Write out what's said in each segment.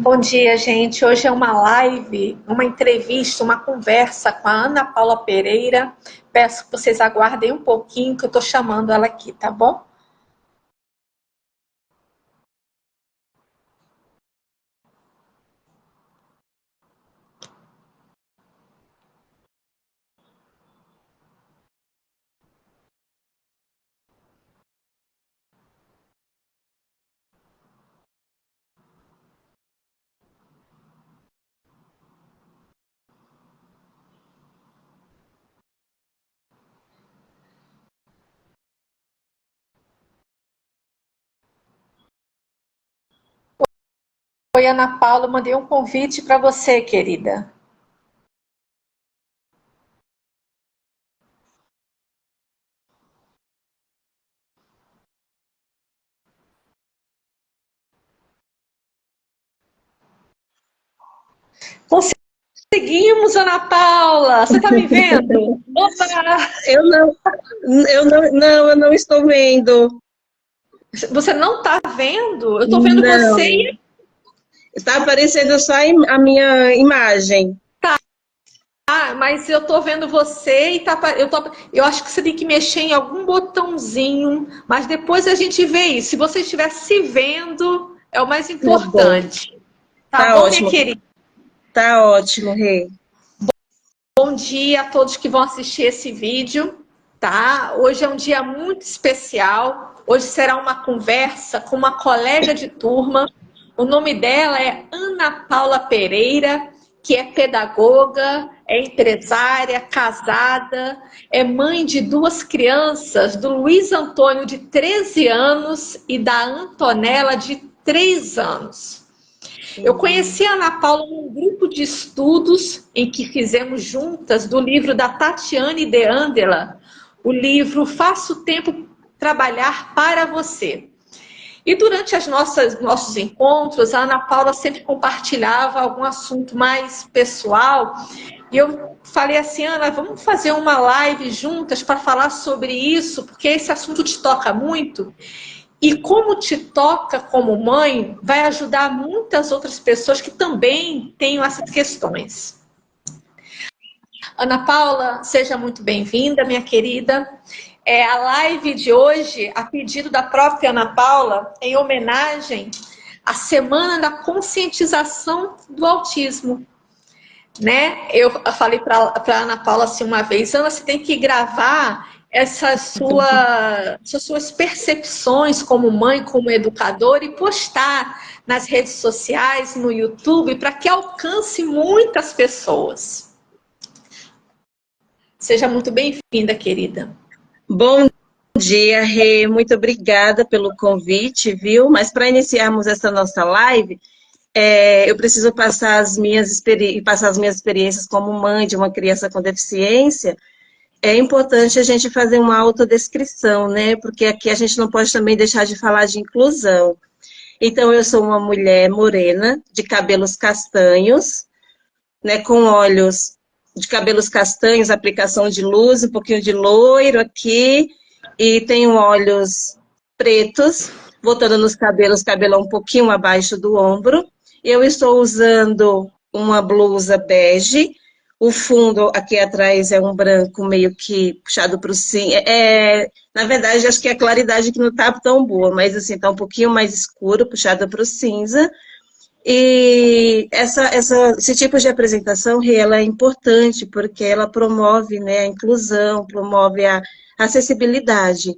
Bom dia, gente. Hoje é uma live, uma entrevista, uma conversa com a Ana Paula Pereira. Peço que vocês aguardem um pouquinho, que eu estou chamando ela aqui, tá bom? Oi, Ana Paula, mandei um convite para você, querida. Conseguimos, Ana Paula! Você está me vendo? Opa! Eu não, eu não estou vendo. Você não está vendo? Eu estou vendo você Não. e Está aparecendo só a minha imagem. mas eu tô vendo você e eu acho que você tem que mexer em algum botãozinho, mas depois a gente vê isso. Se você estiver se vendo, é o mais Tá bom. importante. Tá Tá bom, minha ótimo. querida? Tá ótimo, Rê. Bom dia a todos que vão assistir esse vídeo, tá? Hoje é um dia muito especial. Hoje será uma conversa com uma colega de turma. O nome dela é Ana Paula Pereira, que é pedagoga, é empresária, casada, é mãe de duas crianças, do Luiz Antônio, de 13 anos, e da Antonella, de 3 anos. Eu conheci a Ana Paula num grupo de estudos em que fizemos juntas do livro da Tatiane de Andela, o livro Faça o Tempo Trabalhar para Você. E durante nossos encontros, a Ana Paula sempre compartilhava algum assunto mais pessoal. E eu falei assim, Ana, vamos fazer uma live juntas para falar sobre isso, porque esse assunto te toca muito. E como te toca como mãe, vai ajudar muitas outras pessoas que também tenham essas questões. Ana Paula, seja muito bem-vinda, minha querida. A live de hoje, a pedido da própria Ana Paula, em homenagem à Semana da Conscientização do Autismo. Né? Eu falei para a Ana Paula assim uma vez, Ana, você tem que gravar essas suas percepções como mãe, como educadora e postar nas redes sociais, no YouTube, para que alcance muitas pessoas. Seja muito bem-vinda, querida. Bom dia, Rê. Muito obrigada pelo convite, viu? Mas para iniciarmos essa nossa live, eu preciso passar passar as minhas experiências como mãe de uma criança com deficiência. É importante a gente fazer uma autodescrição, né? Porque aqui a gente não pode também deixar de falar de inclusão. Então, eu sou uma mulher morena, de cabelos castanhos, né, com olhos de cabelos castanhos, aplicação de luz, um pouquinho de loiro aqui, e tenho olhos pretos, voltando nos cabelos, cabelo um pouquinho abaixo do ombro. Eu estou usando uma blusa bege, o fundo aqui atrás é um branco meio que puxado para o cinza. Na verdade, acho que é a claridade que não está tão boa, mas assim, está um pouquinho mais escuro, puxado para o cinza. E esse tipo de apresentação, ela é importante porque ela promove, né, a inclusão, promove a acessibilidade.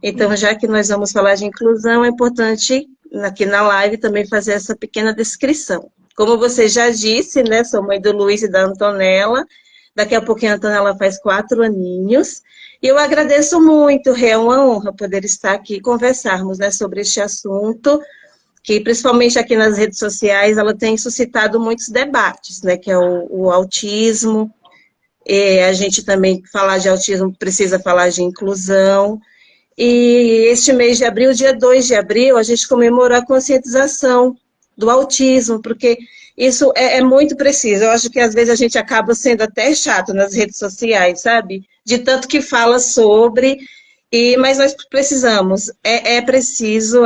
Então, já que nós vamos falar de inclusão, é importante aqui na live também fazer essa pequena descrição. Como você já disse, né, sou mãe do Luiz e da Antonella, daqui a pouquinho a Antonella faz 4 aninhos, e eu agradeço muito, é uma honra poder estar aqui e conversarmos, né, sobre este assunto, que principalmente aqui nas redes sociais, ela tem suscitado muitos debates, né, que é o autismo, e a gente também, falar de autismo, precisa falar de inclusão, e este mês de abril, dia 2 de abril, a gente comemorou a conscientização do autismo, porque isso é muito preciso. Eu acho que às vezes a gente acaba sendo até chato nas redes sociais, sabe? De tanto que fala sobre, Mas nós precisamos, é preciso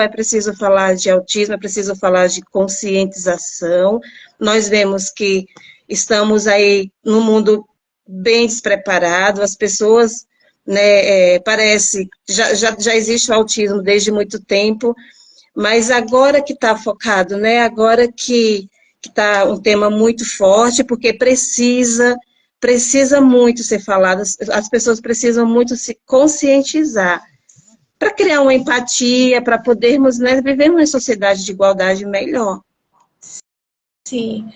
falar de autismo, é preciso falar de conscientização. Nós vemos que estamos aí num mundo bem despreparado, as pessoas, né, parece, já existe o autismo desde muito tempo, mas agora que está focado, né, agora que está um tema muito forte, porque precisa muito ser falado, as pessoas precisam muito se conscientizar, para criar uma empatia, para podermos, né, viver uma sociedade de igualdade melhor. Sim,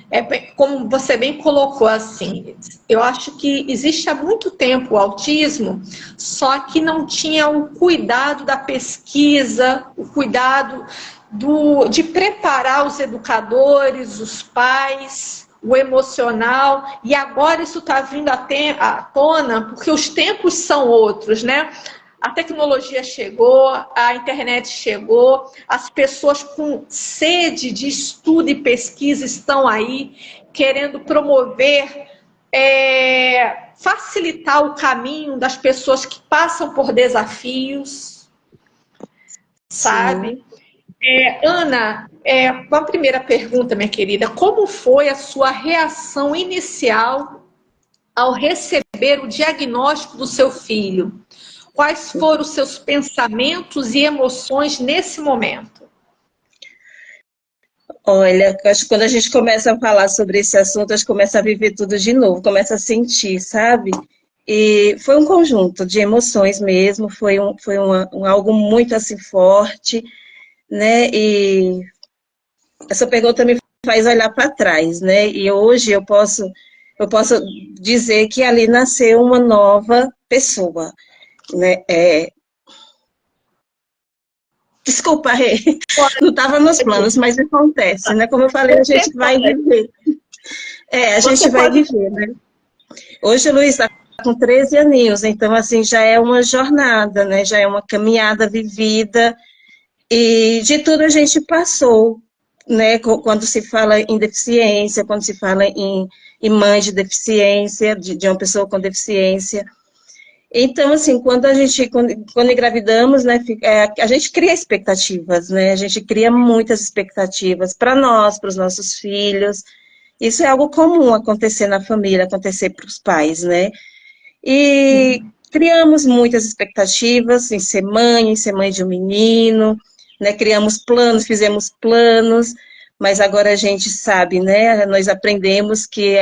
como você bem colocou assim, eu acho que existe há muito tempo o autismo, só que não tinha o cuidado da pesquisa, o cuidado de preparar os educadores, os pais, o emocional, e agora isso está vindo à tona porque os tempos são outros, né? A tecnologia chegou, a internet chegou, as pessoas com sede de estudo e pesquisa estão aí, querendo promover, facilitar o caminho das pessoas que passam por desafios, sabe? Ana, uma primeira pergunta, minha querida, como foi a sua reação inicial ao receber o diagnóstico do seu filho? Quais foram os seus pensamentos e emoções nesse momento? Olha, acho que quando a gente começa a falar sobre esse assunto, a gente começa a viver tudo de novo, começa a sentir, sabe? E foi um conjunto de emoções mesmo, foi algo muito assim forte, né? E essa pergunta me faz olhar para trás, né? E hoje eu posso dizer que ali nasceu uma nova pessoa, né? Desculpa, Rê, não estava nos planos, mas acontece, né? Como eu falei, a gente vai viver. A gente vai viver, né? Hoje o Luiz está com 13 aninhos, então, assim, já é uma jornada, né? Já é uma caminhada vivida, e de tudo a gente passou, né? Quando se fala em deficiência, quando se fala em mãe de deficiência, de uma pessoa com deficiência. Então, assim, quando engravidamos, né, a gente cria expectativas, né? A gente cria muitas expectativas para nós, para os nossos filhos. Isso é algo comum acontecer na família, acontecer para os pais, né? E criamos muitas expectativas em ser mãe de um menino, né? Criamos planos, fizemos planos, mas agora a gente sabe, né? Nós aprendemos que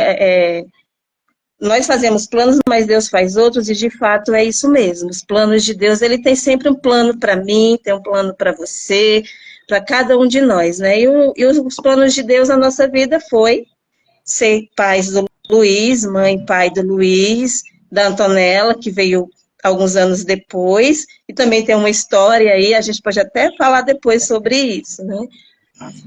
nós fazemos planos, mas Deus faz outros, e de fato é isso mesmo. Os planos de Deus, ele tem sempre um plano para mim, tem um plano para você, para cada um de nós, né? E os planos de Deus na nossa vida foi ser pais do Luiz, mãe e pai do Luiz, da Antonella, que veio alguns anos depois, e também tem uma história aí, a gente pode até falar depois sobre isso, né?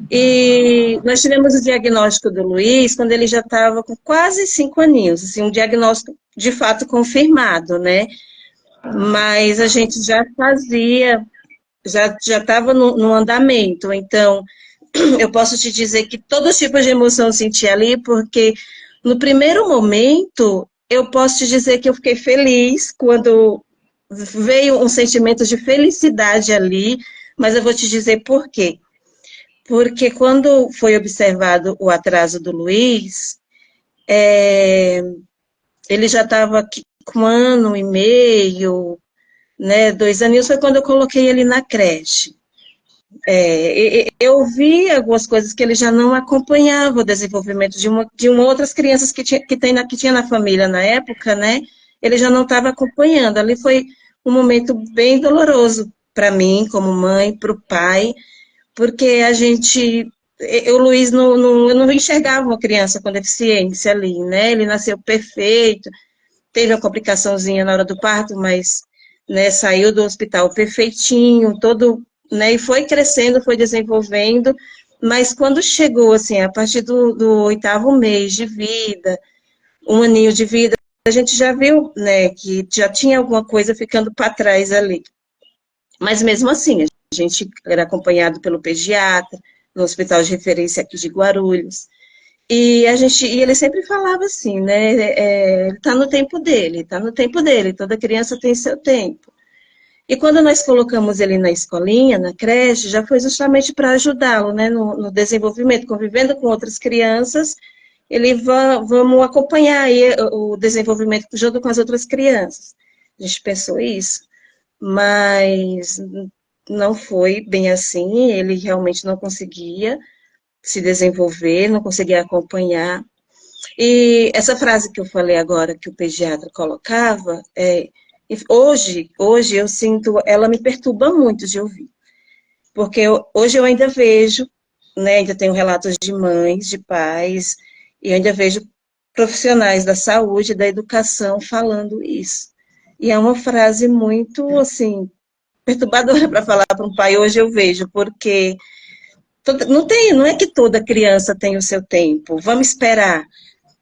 E nós tivemos o diagnóstico do Luiz quando ele já estava com quase 5 aninhos, assim, um diagnóstico de fato confirmado, né? Mas a gente já estava no andamento, então eu posso te dizer que todo tipo de emoção eu senti ali, porque no primeiro momento eu posso te dizer que eu fiquei feliz quando veio um sentimento de felicidade ali, mas eu vou te dizer por quê. Porque quando foi observado o atraso do Luiz, ele já estava com 1 ano e meio, né, 2 aninhos, foi quando eu coloquei ele na creche. Eu vi algumas coisas que ele já não acompanhava o desenvolvimento de outras crianças que tinha na família na época, né? Ele já não estava acompanhando. Ali foi um momento bem doloroso para mim, como mãe, para o pai, porque o Luiz eu não enxergava uma criança com deficiência ali, né? Ele nasceu perfeito, teve uma complicaçãozinha na hora do parto, mas, né, saiu do hospital perfeitinho, todo, né, e foi crescendo, foi desenvolvendo, mas quando chegou, assim, a partir do 8º mês de vida, 1 aninho de vida, a gente já viu, né, que já tinha alguma coisa ficando para trás ali. Mas mesmo assim, a gente era acompanhado pelo pediatra, no hospital de referência aqui de Guarulhos, e ele sempre falava assim, né, ele está no tempo dele, toda criança tem seu tempo. E quando nós colocamos ele na escolinha, na creche, já foi justamente para ajudá-lo, né, no desenvolvimento, convivendo com outras crianças, vamos acompanhar aí o desenvolvimento junto com as outras crianças. A gente pensou isso, mas não foi bem assim, ele realmente não conseguia se desenvolver, não conseguia acompanhar. E essa frase que eu falei agora, que o pediatra colocava, hoje eu sinto, ela me perturba muito de ouvir, porque hoje eu ainda vejo, né, ainda tenho relatos de mães, de pais, e ainda vejo profissionais da saúde, da educação falando isso. E é uma frase muito, assim, perturbadora para falar para um pai, hoje eu vejo, porque não é que toda criança tem o seu tempo, vamos esperar.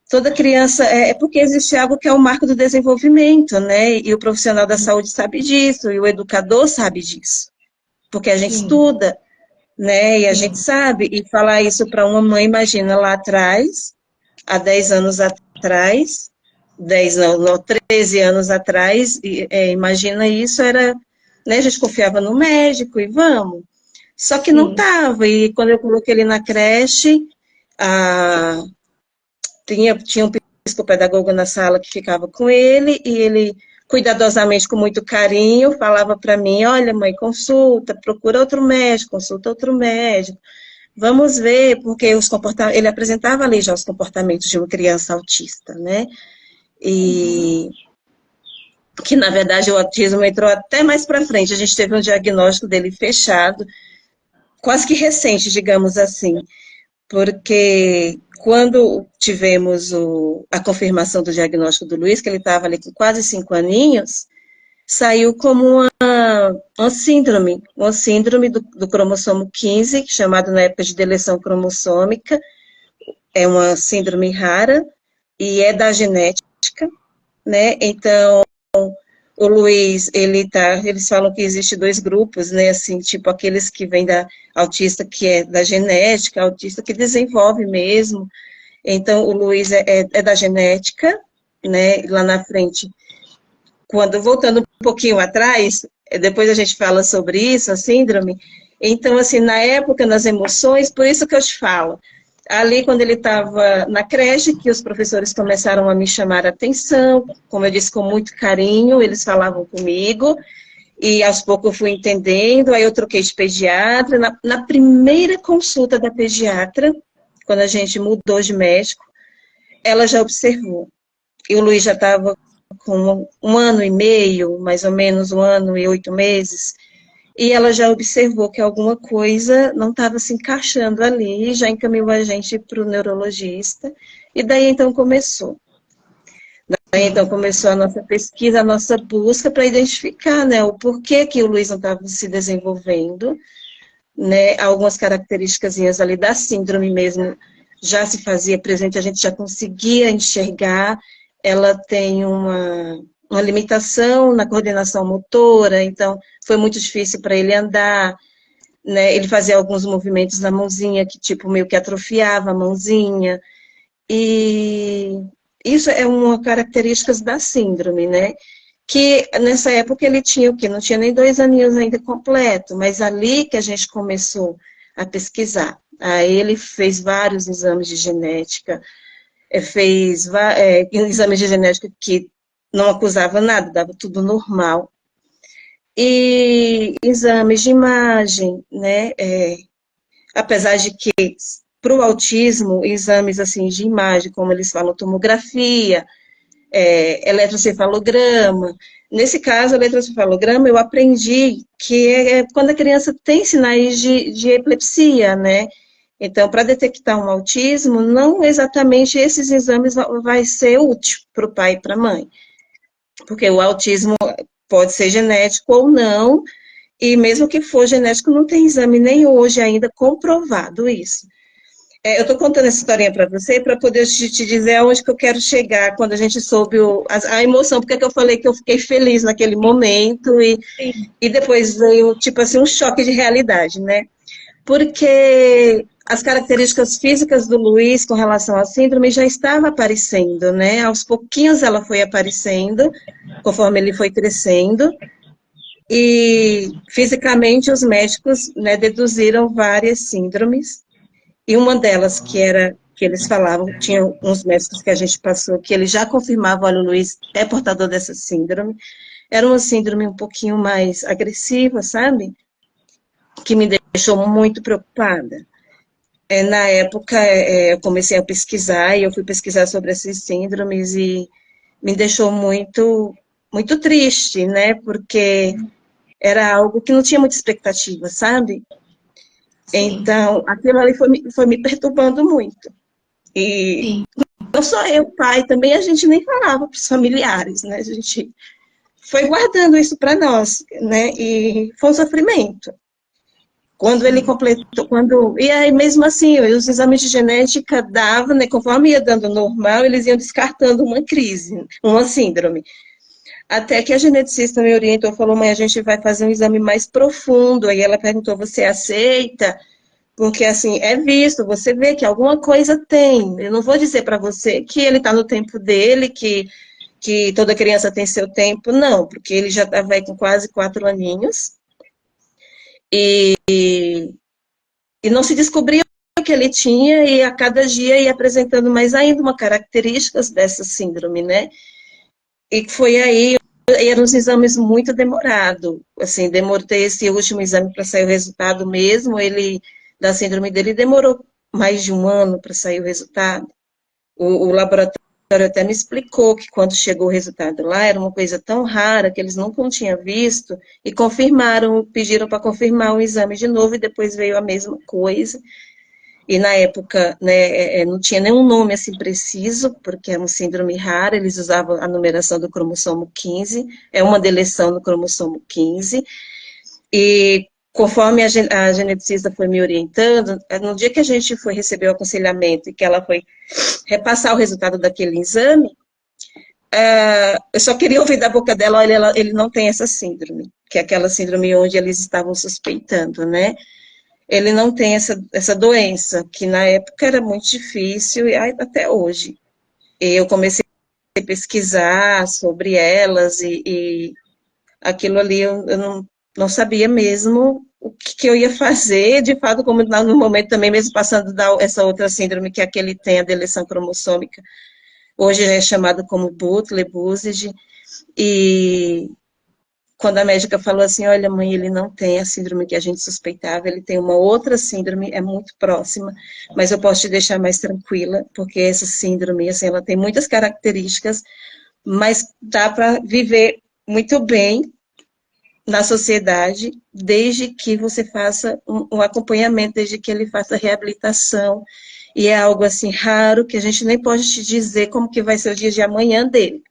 Toda criança, porque existe algo que é o marco do desenvolvimento, né? E o profissional da saúde sabe disso, e o educador sabe disso. Porque a gente estuda, né? E a gente sabe, e falar isso para uma mãe, imagina lá atrás, há 10 anos atrás, 10 não, 13 anos atrás, imagina isso, era, né? A gente confiava no médico e vamos. Só que não estava, e quando eu coloquei ele na creche, tinha um psicopedagogo na sala que ficava com ele, e ele, cuidadosamente, com muito carinho, falava para mim, olha, mãe, consulta, procura outro médico, consulta outro médico, vamos ver, porque ele apresentava ali já os comportamentos de uma criança autista, né? E que, na verdade, o autismo entrou até mais para frente, a gente teve um diagnóstico dele fechado, quase que recente, digamos assim, porque quando tivemos a confirmação do diagnóstico do Luiz, que ele estava ali com quase 5 aninhos, saiu como uma síndrome do cromossomo 15, chamado na época de deleção cromossômica, é uma síndrome rara e é da genética, né? Então, o Luiz, eles falam que existe 2 grupos, né, assim, tipo aqueles que vêm da autista, que é da genética, autista que desenvolve mesmo. Então, o Luiz é da genética, né, lá na frente. Voltando um pouquinho atrás, depois a gente fala sobre isso, a síndrome. Então, assim, na época, nas emoções, por isso que eu te falo, ali, quando ele estava na creche, que os professores começaram a me chamar a atenção, como eu disse, com muito carinho, eles falavam comigo, e aos poucos eu fui entendendo, aí eu troquei de pediatra. Na primeira consulta da pediatra, quando a gente mudou de médico, ela já observou. E o Luiz já estava com 1 ano e meio, mais ou menos 1 ano e 8 meses, e ela já observou que alguma coisa não estava se encaixando ali, já encaminhou a gente para o neurologista, e daí então começou. Daí então começou a nossa pesquisa, a nossa busca para identificar, né, o porquê que o Luiz não estava se desenvolvendo, né, algumas características ali da síndrome mesmo já se fazia presente, a gente já conseguia enxergar, ela tem uma limitação na coordenação motora, então foi muito difícil para ele andar, né? Ele fazia alguns movimentos na mãozinha que tipo meio que atrofiava a mãozinha, e isso é uma característica da síndrome, né? Que nessa época ele tinha o quê? Não tinha nem 2 aninhos ainda completo, mas ali que a gente começou a pesquisar. Aí ele fez vários exames de genética, fez exames de genética que não acusava nada, dava tudo normal. E exames de imagem, né? Apesar de que, para o autismo, exames assim, de imagem, como eles falam, tomografia, eletrocefalograma. Nesse caso, eletrocefalograma, eu aprendi que é quando a criança tem sinais de epilepsia, né? Então, para detectar um autismo, não exatamente esses exames vai ser útil para o pai e para a mãe. Porque o autismo pode ser genético ou não, e mesmo que for genético, não tem exame nem hoje ainda comprovado isso. Eu estou contando essa historinha para você, para poder te dizer aonde que eu quero chegar, quando a gente soube a emoção, porque que eu falei que eu fiquei feliz naquele momento, e depois veio, tipo assim, um choque de realidade, né? Porque as características físicas do Luiz com relação à síndrome já estavam aparecendo, né? Aos pouquinhos ela foi aparecendo, conforme ele foi crescendo. E fisicamente os médicos, né, deduziram várias síndromes, e uma delas que eles falavam, tinha uns médicos que a gente passou, que eles já confirmavam, olha, o Luiz é portador dessa síndrome, era uma síndrome um pouquinho mais agressiva, sabe? Que me deixou muito preocupada. Na época, eu comecei a pesquisar, e eu fui pesquisar sobre essas síndromes, e me deixou muito, muito triste, né? Porque era algo que não tinha muita expectativa, sabe? Sim, Então, aquilo ali foi me perturbando muito. E sim, não só eu, pai, também a gente nem falava para os familiares, né? A gente foi guardando isso para nós, né? E foi um sofrimento. Quando ele sim. completou, quando. E aí, mesmo assim, os exames de genética davam, né? Conforme ia dando normal, eles iam descartando uma crise, uma síndrome. Até que a geneticista me orientou, falou, mãe, a gente vai fazer um exame mais profundo. Aí ela perguntou, você aceita? Porque, assim, é visto, você vê que alguma coisa tem. Eu não vou dizer para você que ele está no tempo dele, que toda criança tem seu tempo, não, porque ele já estava aí com quase 4 aninhos e, e não se descobriu o que ele tinha, e a cada dia ia apresentando mais ainda uma características dessa síndrome, né? E foi aí, eram os exames muito demorados, assim, demorei esse último exame para sair o resultado mesmo, ele, da síndrome dele, demorou mais de um ano para sair o resultado. O laboratório até me explicou que quando chegou o resultado lá, era uma coisa tão rara que eles nunca tinham visto, e confirmaram, pediram para confirmar o exame de novo, e depois veio a mesma coisa. E na época, né, não tinha nenhum nome assim preciso, porque é uma síndrome rara, eles usavam a numeração do cromossomo 15, é uma deleção no cromossomo 15, e conforme a geneticista foi me orientando, no dia que a gente foi receber o aconselhamento e que ela foi repassar o resultado daquele exame, eu só queria ouvir da boca dela, olha, ele não tem essa síndrome, que é aquela síndrome onde eles estavam suspeitando, né? Ele não tem essa doença, que na época era muito difícil, e até hoje. Eu comecei a pesquisar sobre elas, e aquilo ali eu não sabia mesmo o que eu ia fazer, de fato, como no momento também, mesmo passando essa outra síndrome, que é que ele tem, a deleção cromossômica, hoje é chamado como Butler-Buzzard, e quando a médica falou assim, olha, mãe, ele não tem a síndrome que a gente suspeitava, ele tem uma outra síndrome, é muito próxima, mas eu posso te deixar mais tranquila, porque essa síndrome, assim, ela tem muitas características, mas dá para viver muito bem na sociedade, desde que você faça um acompanhamento, desde que ele faça reabilitação, e é algo assim raro, que a gente nem pode te dizer como que vai ser o dia de amanhã dele,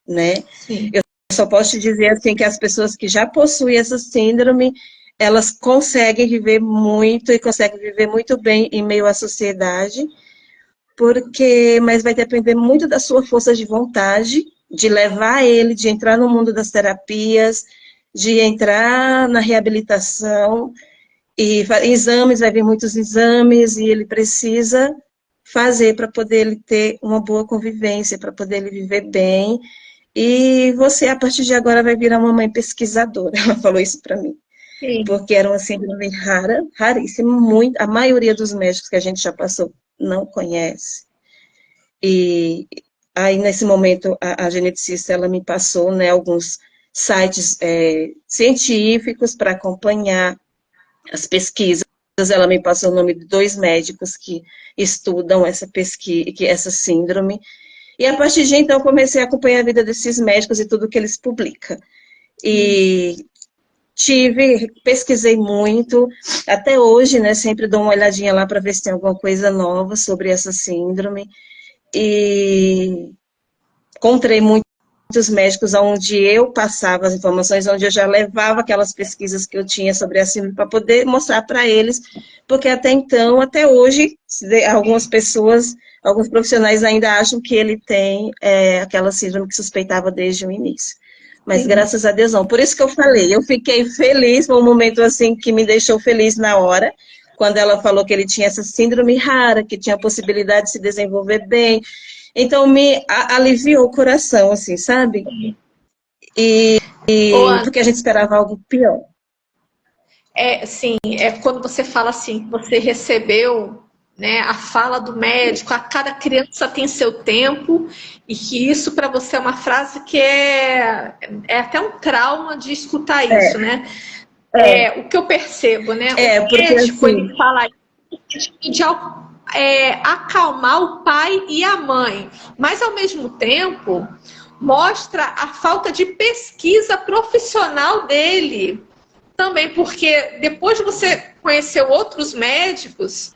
né? Sim. Eu só posso te dizer assim que as pessoas que já possuem essa síndrome, elas conseguem viver muito e conseguem viver muito bem em meio à sociedade, mas vai depender muito da sua força de vontade, de levar ele, de entrar no mundo das terapias, de entrar na reabilitação, e exames, vai vir muitos exames, e ele precisa fazer para poder ele ter uma boa convivência, para poder ele viver bem. E você, a partir de agora, vai virar uma mãe pesquisadora. Ela falou isso para mim. Sim. Porque era uma síndrome rara, raríssima, muito, a maioria dos médicos que a gente já passou não conhece. E aí, nesse momento, a geneticista, ela me passou, né, alguns sites científicos para acompanhar as pesquisas. Ela me passou o nome de 2 médicos que estudam essa pesquisa, essa síndrome. E a partir de então, comecei a acompanhar a vida desses médicos e tudo que eles publicam. E pesquisei muito, até hoje, né, sempre dou uma olhadinha lá para ver se tem alguma coisa nova sobre essa síndrome, e encontrei muitos médicos onde eu passava as informações, onde eu já levava aquelas pesquisas que eu tinha sobre a síndrome para poder mostrar para eles, porque até então, até hoje, algumas pessoas, alguns profissionais ainda acham que ele tem aquela síndrome que suspeitava desde o início. Mas Sim. graças a Deus não. Por isso que eu falei, eu fiquei feliz, foi um momento assim que me deixou feliz na hora, quando ela falou que ele tinha essa síndrome rara, que tinha a possibilidade de se desenvolver bem. Então me aliviou o coração, assim, sabe? E Ô, Ana, porque a gente esperava algo pior. sim, é quando você fala assim, que você recebeu, né, a fala do médico, a cada criança tem seu tempo, e que isso para você é uma frase que é até um trauma de escutar isso, né? É, O que eu percebo, né? O porque médico, assim, ele fala de acalmar o pai e a mãe, mas ao mesmo tempo mostra a falta de pesquisa profissional dele também, porque depois de você conhecer outros médicos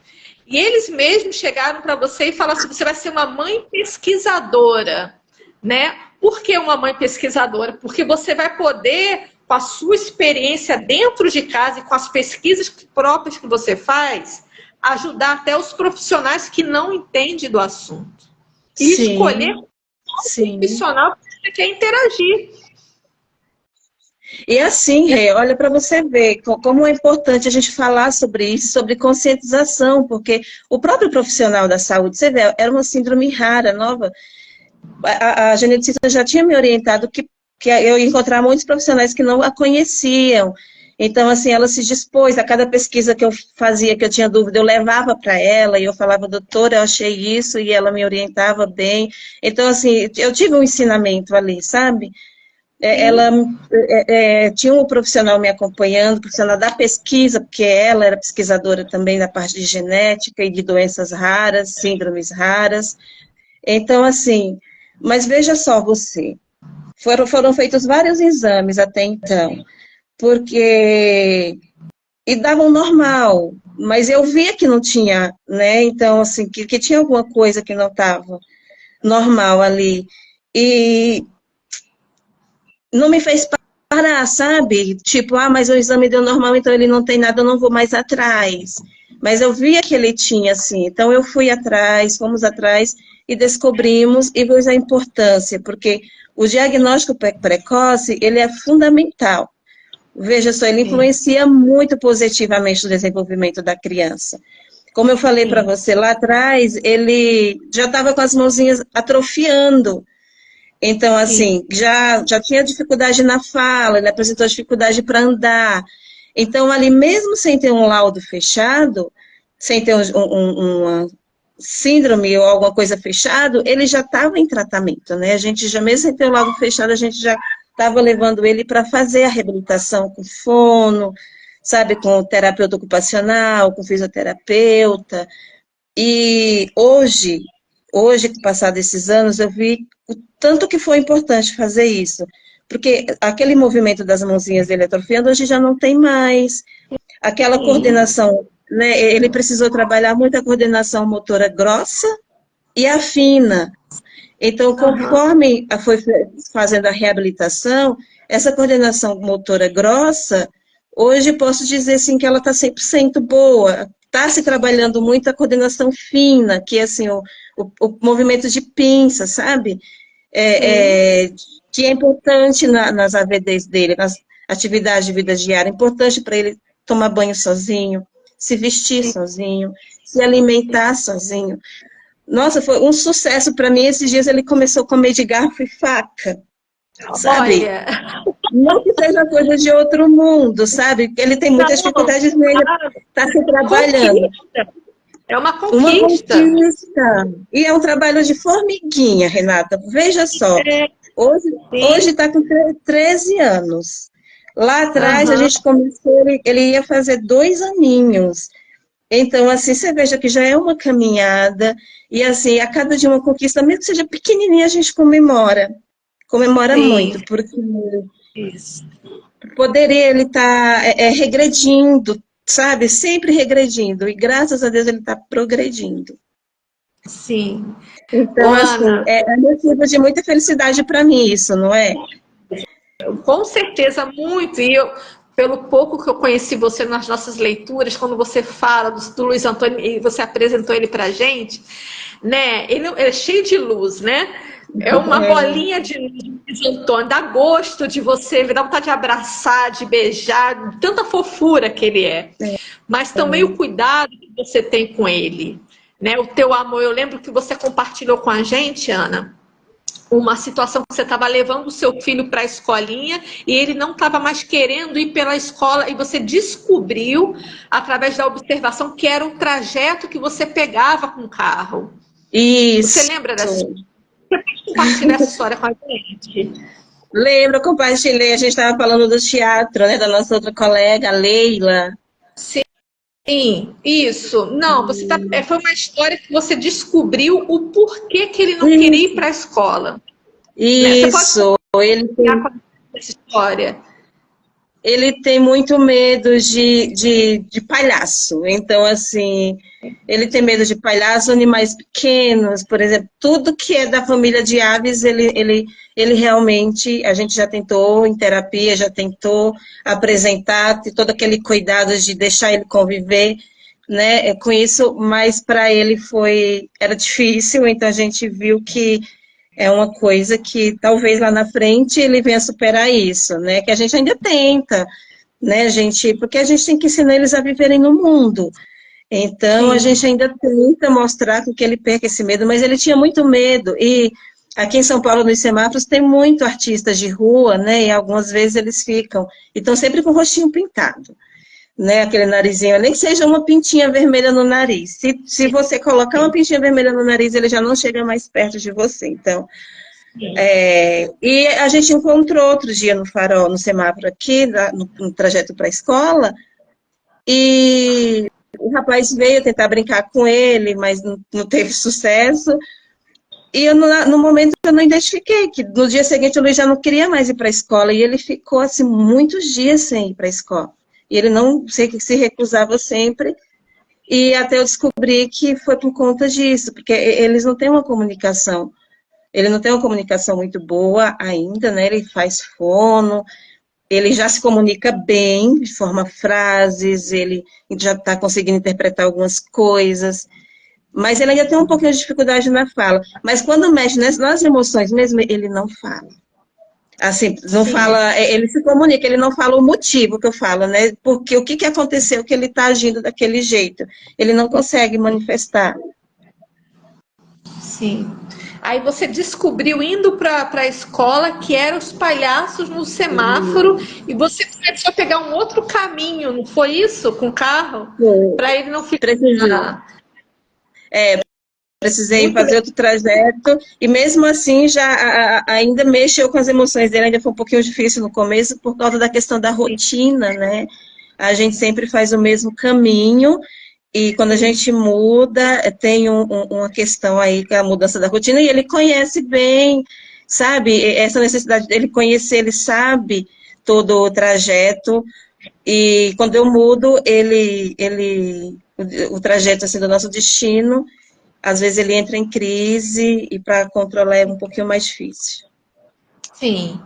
e eles mesmos chegaram para você e falaram assim, você vai ser uma mãe pesquisadora, né? Por que uma mãe pesquisadora? Porque você vai poder, com a sua experiência dentro de casa e com as pesquisas próprias que você faz, ajudar até os profissionais que não entendem do assunto. E escolher sim, qual sim. profissional que você quer interagir. E assim, Rê, olha para você ver como é importante a gente falar sobre isso, sobre conscientização, porque o próprio profissional da saúde, você vê, era uma síndrome rara, nova. A geneticista já tinha me orientado que eu ia encontrar muitos profissionais que não a conheciam. Então, assim, ela se dispôs, a cada pesquisa que eu fazia, que eu tinha dúvida, eu levava para ela e eu falava, doutora, eu achei isso, e ela me orientava bem. Então, assim, eu tive um ensinamento ali, sabe? Ela tinha um profissional me acompanhando, profissional da pesquisa, porque ela era pesquisadora também da parte de genética e de doenças raras, síndromes raras. Então, assim, mas veja só você, foram feitos vários exames até então, porque e davam normal, mas eu via que não tinha, né? Então, assim, que tinha alguma coisa que não estava normal ali. E não me fez parar, sabe? Tipo, mas o exame deu normal, então ele não tem nada, eu não vou mais atrás. Mas eu via que ele tinha, assim, então eu fui atrás, fomos atrás e descobrimos e vimos a importância, porque o diagnóstico precoce, ele é fundamental. Veja só, ele Sim, influencia muito positivamente no desenvolvimento da criança. Como eu falei para sim. você lá atrás, ele já estava com as mãozinhas atrofiando. Então, Sim. assim, já tinha dificuldade na fala, ele apresentou dificuldade para andar. Então, ali, mesmo sem ter um laudo fechado, sem ter uma síndrome ou alguma coisa fechado, ele já estava em tratamento, né? A gente já, mesmo sem ter o laudo fechado, a gente já estava levando ele para fazer a reabilitação com fono, sabe, com terapeuta ocupacional, com fisioterapeuta. E hoje, que passados esses anos, eu vi o tanto que foi importante fazer isso. Porque aquele movimento das mãozinhas dele atrofiando, hoje já não tem mais. Aquela Sim. coordenação, né? Ele precisou trabalhar muito a coordenação motora grossa e a fina. Então, Aham. conforme foi fazendo a reabilitação, essa coordenação motora grossa, hoje posso dizer assim, que ela está 100% boa. Está se trabalhando muito a coordenação fina, que é assim, o movimento de pinça, sabe? Sim. Que é importante nas AVDs dele, nas atividades de vida diária, é importante para ele tomar banho sozinho, se vestir Sim. sozinho, se alimentar sozinho. Nossa, foi um sucesso para mim. Esses dias ele começou a comer de garfo e faca, sabe? Olha, Não que seja coisa de outro mundo, sabe? Ele tem muitas não, dificuldades nele, está se trabalhando. conquista. É uma Uma conquista. conquista. E é um trabalho de formiguinha, Renata. Veja só, hoje Sim. está com 13 anos. Lá atrás a Aham. gente começou, ele ia fazer 2 aninhos. Então, assim, você veja que já é uma caminhada, e assim, a cada dia uma conquista, mesmo que seja pequenininha, a gente comemora Sim. muito, porque Isso. poderia ele estar regredindo, sabe? Sempre regredindo, e graças a Deus ele está progredindo. Sim. Ô, Então, assim, Ana, é motivo de muita felicidade para mim isso, não é? com certeza muito. E eu, pelo pouco que eu conheci você nas nossas leituras, quando você fala do Luiz Antônio e você apresentou ele pra gente, né? Ele é cheio de luz, né? É uma bolinha de luz, Luiz Antônio. Dá gosto de você, dá vontade de abraçar, de beijar, de tanta fofura que ele é. Mas também o cuidado que você tem com ele, né? O teu amor. Eu lembro que você compartilhou com a gente, Ana, uma situação que você estava levando o seu filho para a escolinha e ele não estava mais querendo ir pela escola e você descobriu, através da observação, que era o trajeto que você pegava com o carro. Você Isso. lembra dessa história? Você pode compartilhar essa história com a gente? Lembro, eu compartilhei, a gente estava falando do teatro, né, da nossa outra colega, a Leila. Sim, isso. Não, foi uma história que você descobriu o porquê que ele não queria ir Isso, para a escola. Né? Você pode isso. compartilhar com a gente essa história? Ele tem muito medo de palhaço. Então, assim, ele tem medo de palhaço, animais pequenos, por exemplo, tudo que é da família de aves, ele realmente, a gente já tentou em terapia, já tentou apresentar, ter todo aquele cuidado de deixar ele conviver, né, com isso, mas para ele era difícil, então a gente viu que é uma coisa que talvez lá na frente ele venha superar isso, né? Que a gente ainda tenta, né, gente? Porque a gente tem que ensinar eles a viverem no mundo. Então, a Sim, gente ainda tenta mostrar com que ele perca esse medo, mas ele tinha muito medo. E aqui em São Paulo, nos semáforos, tem muito artistas de rua, né? E algumas vezes eles ficam. E estão sempre com o rostinho pintado, né? Aquele narizinho, nem que seja uma pintinha vermelha no nariz. Se você colocar uma pintinha vermelha no nariz, ele já não chega mais perto de você. Então, sim. e a gente encontrou outro dia no farol, no semáforo aqui, no trajeto para a escola, e o rapaz veio tentar brincar com ele, mas não teve sucesso. E eu, no momento eu não identifiquei, que no dia seguinte o Luiz já não queria mais ir para a escola, e ele ficou assim muitos dias sem ir para a escola. E ele não sei que se recusava sempre, e até eu descobri que foi por conta disso, porque eles não têm uma comunicação. Ele não tem uma comunicação muito boa ainda, né? Ele faz fono, ele já se comunica bem, forma frases, ele já está conseguindo interpretar algumas coisas, mas ele ainda tem um pouquinho de dificuldade na fala. Mas quando mexe nas emoções mesmo, ele não fala. Assim, não Sim. fala, ele se comunica, ele não fala o motivo que eu falo, né? Porque o que aconteceu que ele está agindo daquele jeito. Ele não consegue manifestar. Sim. Aí você descobriu indo para a escola que eram os palhaços no semáforo e você começou a pegar um outro caminho, não foi isso? Com o carro? Para ele não Precisei. ficar Precisei muito fazer legal. outro trajeto, e mesmo assim já ainda mexeu com as emoções dele, ainda foi um pouquinho difícil no começo, por causa da questão da rotina, né? A gente sempre faz o mesmo caminho, e quando a gente muda, tem uma questão aí, que é a mudança da rotina, e ele conhece bem, sabe? Essa necessidade dele conhecer, ele sabe todo o trajeto, e quando eu mudo, o trajeto assim, do nosso destino, às vezes ele entra em crise e para controlar é um pouquinho mais difícil. Sim.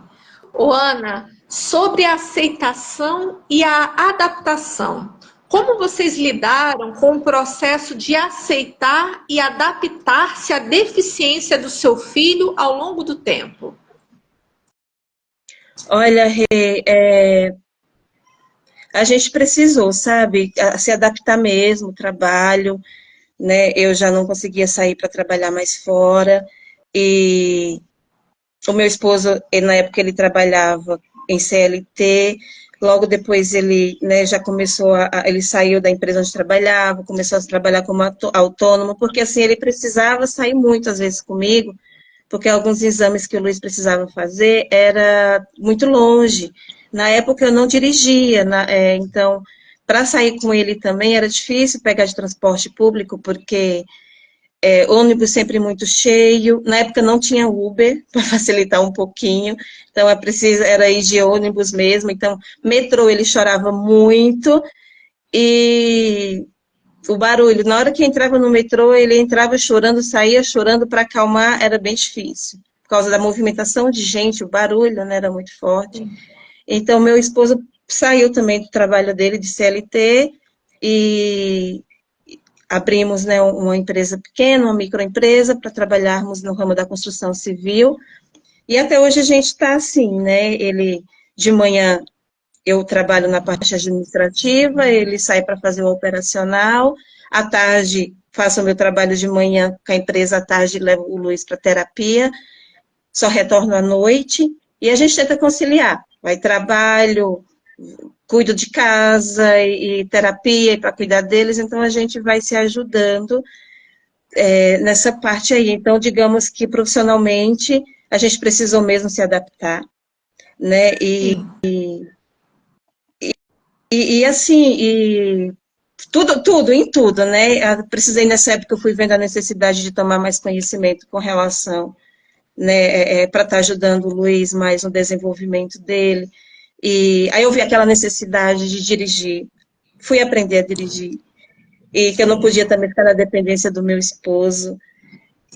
Ô, Ana, sobre a aceitação e a adaptação, como vocês lidaram com o processo de aceitar e adaptar-se à deficiência do seu filho ao longo do tempo? Olha, Rê, a gente precisou, sabe, se adaptar mesmo, o trabalho, né? Eu já não conseguia sair para trabalhar mais fora, e o meu esposo, na época, ele trabalhava em CLT, logo depois ele, né, já começou ele saiu da empresa onde trabalhava, começou a trabalhar como autônomo, porque assim, ele precisava sair muito, às vezes, comigo, porque alguns exames que o Luiz precisava fazer era muito longe. Na época eu não dirigia, então, para sair com ele também era difícil pegar de transporte público, porque ônibus sempre muito cheio. Na época não tinha Uber, para facilitar um pouquinho, então era ir de ônibus mesmo. Então, metrô ele chorava muito, e o barulho, na hora que entrava no metrô, ele entrava chorando, saía chorando, para acalmar era bem difícil. Por causa da movimentação de gente, o barulho, né, era muito forte. Então, meu esposo saiu também do trabalho dele de CLT e abrimos, né, uma empresa pequena, uma microempresa, para trabalharmos no ramo da construção civil. E até hoje a gente está assim, né? Ele, de manhã, eu trabalho na parte administrativa, ele sai para fazer o operacional, à tarde faço o meu trabalho de manhã com a empresa, à tarde levo o Luiz para terapia, só retorno à noite, e a gente tenta conciliar. Vai trabalho, cuido de casa e terapia para cuidar deles, então a gente vai se ajudando nessa parte aí. Então, digamos que profissionalmente a gente precisou mesmo se adaptar, né? Sim. E assim, tudo, em tudo, né? Eu precisei nessa época, eu fui vendo a necessidade de tomar mais conhecimento com relação, né, para estar ajudando o Luiz mais no desenvolvimento dele. E aí eu vi aquela necessidade de dirigir, fui aprender a dirigir, e que eu não podia também ficar na dependência do meu esposo.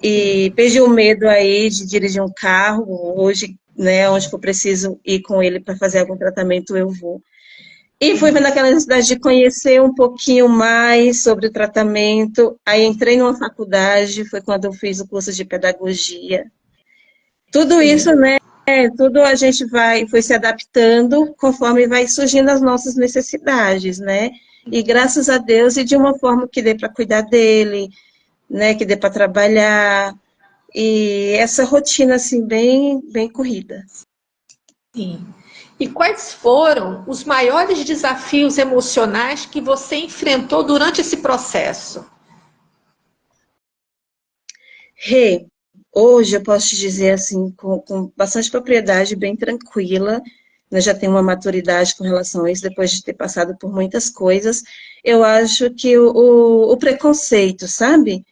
E perdi o medo aí de dirigir um carro, hoje, né, onde eu preciso ir com ele para fazer algum tratamento, eu vou. E fui vendo aquela necessidade de conhecer um pouquinho mais sobre o tratamento. Aí entrei numa faculdade, foi quando eu fiz o curso de pedagogia. Tudo Sim. isso, né? Tudo a gente foi se adaptando conforme vai surgindo as nossas necessidades, né? E graças a Deus, e de uma forma que dê para cuidar dele, né? Que dê para trabalhar. E essa rotina, assim, bem corrida. Sim. E quais foram os maiores desafios emocionais que você enfrentou durante esse processo? Rê, hoje eu posso te dizer assim, com bastante propriedade, bem tranquila, né, já tenho uma maturidade com relação a isso, depois de ter passado por muitas coisas, eu acho que o preconceito, sabe?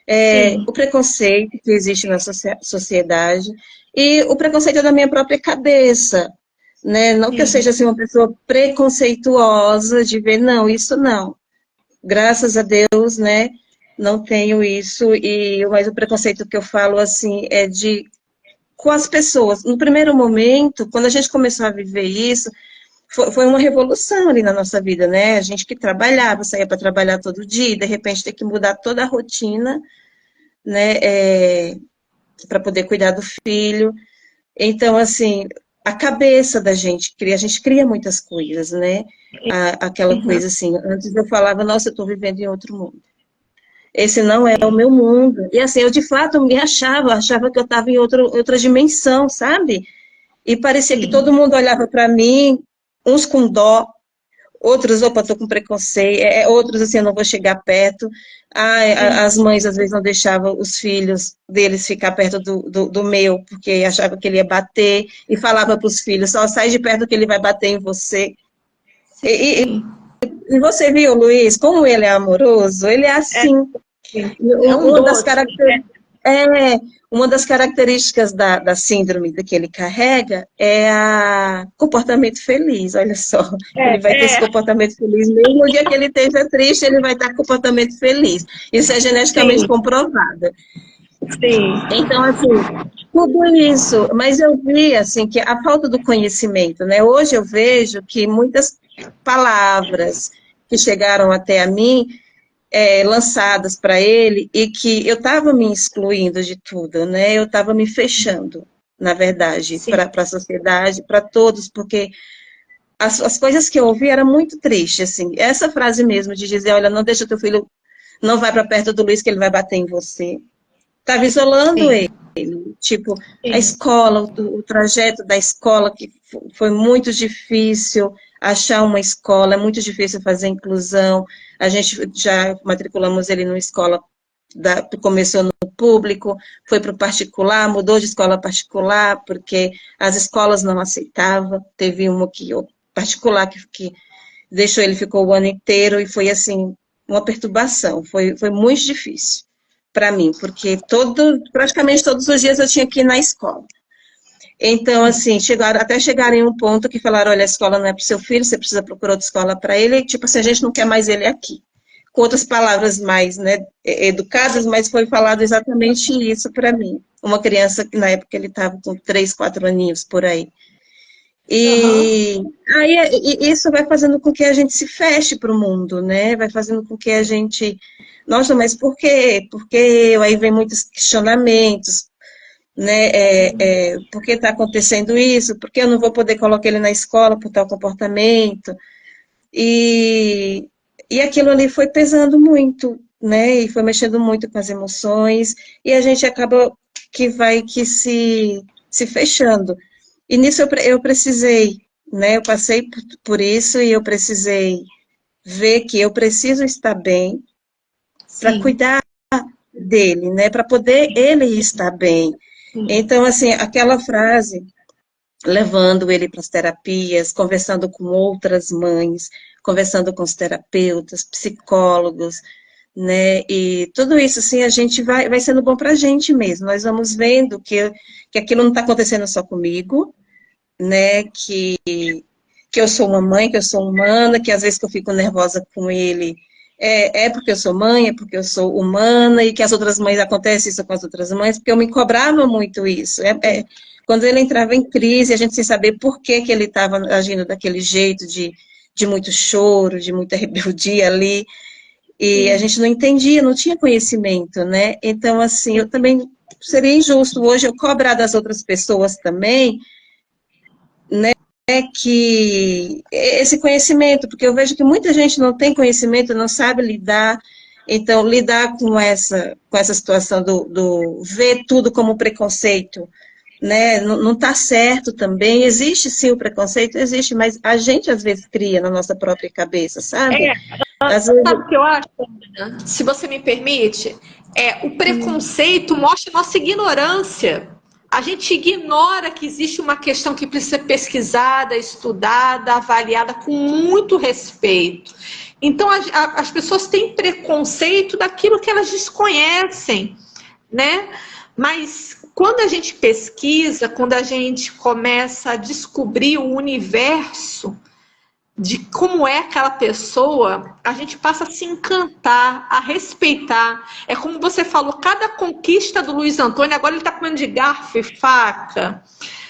O Sim. preconceito que existe na sociedade e o preconceito da minha própria cabeça, né? Não que eu Sim. seja assim, uma pessoa preconceituosa de ver, não, isso não. Graças a Deus, né? Não tenho isso, mas o preconceito que eu falo, assim, é com as pessoas. No primeiro momento, quando a gente começou a viver isso, foi uma revolução ali na nossa vida, né? A gente que trabalhava, saía para trabalhar todo dia, e de repente ter que mudar toda a rotina, né? Para poder cuidar do filho. Então, assim, a cabeça da gente, a gente cria muitas coisas, né? Aquela Uhum. coisa assim, antes eu falava, nossa, eu estou vivendo em outro mundo. Esse não é o meu mundo. E assim, eu de fato me achava que eu estava em outra dimensão, sabe? E parecia que todo Sim. mundo olhava para mim, uns com dó, outros, opa, estou com preconceito, outros assim, eu não vou chegar perto. Ai, Sim. as mães às vezes não deixavam os filhos deles ficar perto do meu, porque achava que ele ia bater, e falava para os filhos, só sai de perto que ele vai bater em você. E, e, Sim. e você viu, Luiz, como ele é amoroso? Ele é assim. Sim. É um Uma das doce. características, uma das características da síndrome que ele carrega é o comportamento feliz, olha só. Ele vai ter esse É. comportamento feliz, mesmo no dia que ele esteja triste, ele vai estar com comportamento feliz. Isso é geneticamente Sim. comprovado. Sim. Então, assim, tudo isso, mas eu vi, assim, que a falta do conhecimento, né? Hoje eu vejo que muitas palavras que chegaram até a mim lançadas para ele e que eu estava me excluindo de tudo, né? Eu estava me fechando, na verdade, Sim. para a sociedade, para todos, porque as coisas que eu ouvi eram muito tristes, assim. Essa frase mesmo de dizer, olha, não deixa teu filho, não vai para perto do Luiz que ele vai bater em você. Estava isolando Sim. ele. Tipo, a Sim. escola, o trajeto da escola, que foi muito difícil achar uma escola, é muito difícil fazer inclusão. A gente já matriculamos ele numa escola, começou no público, foi para o particular, mudou de escola particular, porque as escolas não aceitavam. Teve uma particular que deixou ele, ficou o ano inteiro, e foi assim, uma perturbação, foi muito difícil para mim, porque praticamente todos os dias eu tinha que ir na escola. Então, assim, até chegaram em um ponto que falaram, olha, a escola não é para o seu filho, você precisa procurar outra escola para ele, e, tipo assim, a gente não quer mais ele aqui. Com outras palavras mais, né, educadas, mas foi falado exatamente isso para mim. Uma criança que na época ele estava com 3, 4 aninhos, por aí. Aham. E aí isso vai fazendo com que a gente se feche para o mundo, né? Vai fazendo com que a gente, nossa, mas por quê? Porque aí vem muitos questionamentos, né? Por que está acontecendo isso? Por que eu não vou poder colocar ele na escola por tal comportamento? E, e aquilo ali foi pesando muito, né? E foi mexendo muito com as emoções, e a gente acaba que se fechando. E nisso eu precisei, né? Eu passei por isso e eu precisei ver que eu preciso estar bem para Sim, cuidar dele, né? Para poder ele estar bem. sim. Então, assim, aquela frase, levando ele para as terapias, conversando com outras mães, conversando com os terapeutas, psicólogos, né? E tudo isso, assim, a gente vai sendo bom para a gente mesmo. Nós vamos vendo que aquilo não está acontecendo só comigo, né? Que eu sou uma mãe, que eu sou humana, que às vezes que eu fico nervosa com ele é porque eu sou mãe, é porque eu sou humana, e que as outras mães acontece isso com as outras mães, porque eu me cobrava muito isso. Quando ele entrava em crise, a gente sem saber por que, que ele estava agindo daquele jeito, de muito choro, de muita rebeldia ali, e a Sim. gente não entendia, não tinha conhecimento, né? Então, assim, eu também seria injusto hoje eu cobrar das outras pessoas também, né, que esse conhecimento, porque eu vejo que muita gente não tem conhecimento, não sabe lidar, então lidar com essa situação do ver tudo como preconceito, né, não está certo também, existe sim o preconceito, existe, mas a gente às vezes cria na nossa própria cabeça, sabe? É, Às vezes, sabe o que eu acho, Ana? Se você me permite, o preconceito mostra nossa ignorância. A gente ignora que existe uma questão que precisa ser pesquisada, estudada, avaliada com muito respeito. Então, as pessoas têm preconceito daquilo que elas desconhecem, né? Mas quando a gente pesquisa, quando a gente começa a descobrir o universo de como é aquela pessoa, a gente passa a se encantar, a respeitar. É como você falou, cada conquista do Luiz Antônio, agora ele está comendo de garfo e faca,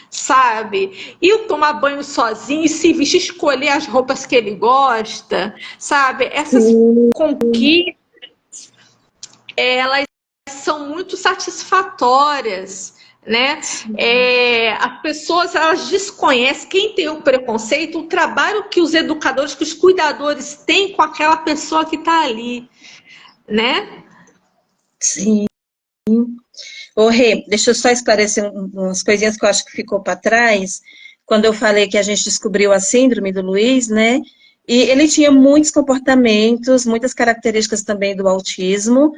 sabe? E tomar banho sozinho, e se vestir, escolher as roupas que ele gosta, sabe? Essas conquistas, elas são muito satisfatórias, né? As pessoas elas desconhecem, quem tem o preconceito, o trabalho que os educadores, que os cuidadores têm com aquela pessoa que está ali, né? sim. Ô, Rê, deixa eu só esclarecer umas coisinhas que eu acho que ficou para trás, quando eu falei que a gente descobriu a síndrome do Luiz, né? E ele tinha muitos comportamentos, muitas características também do autismo,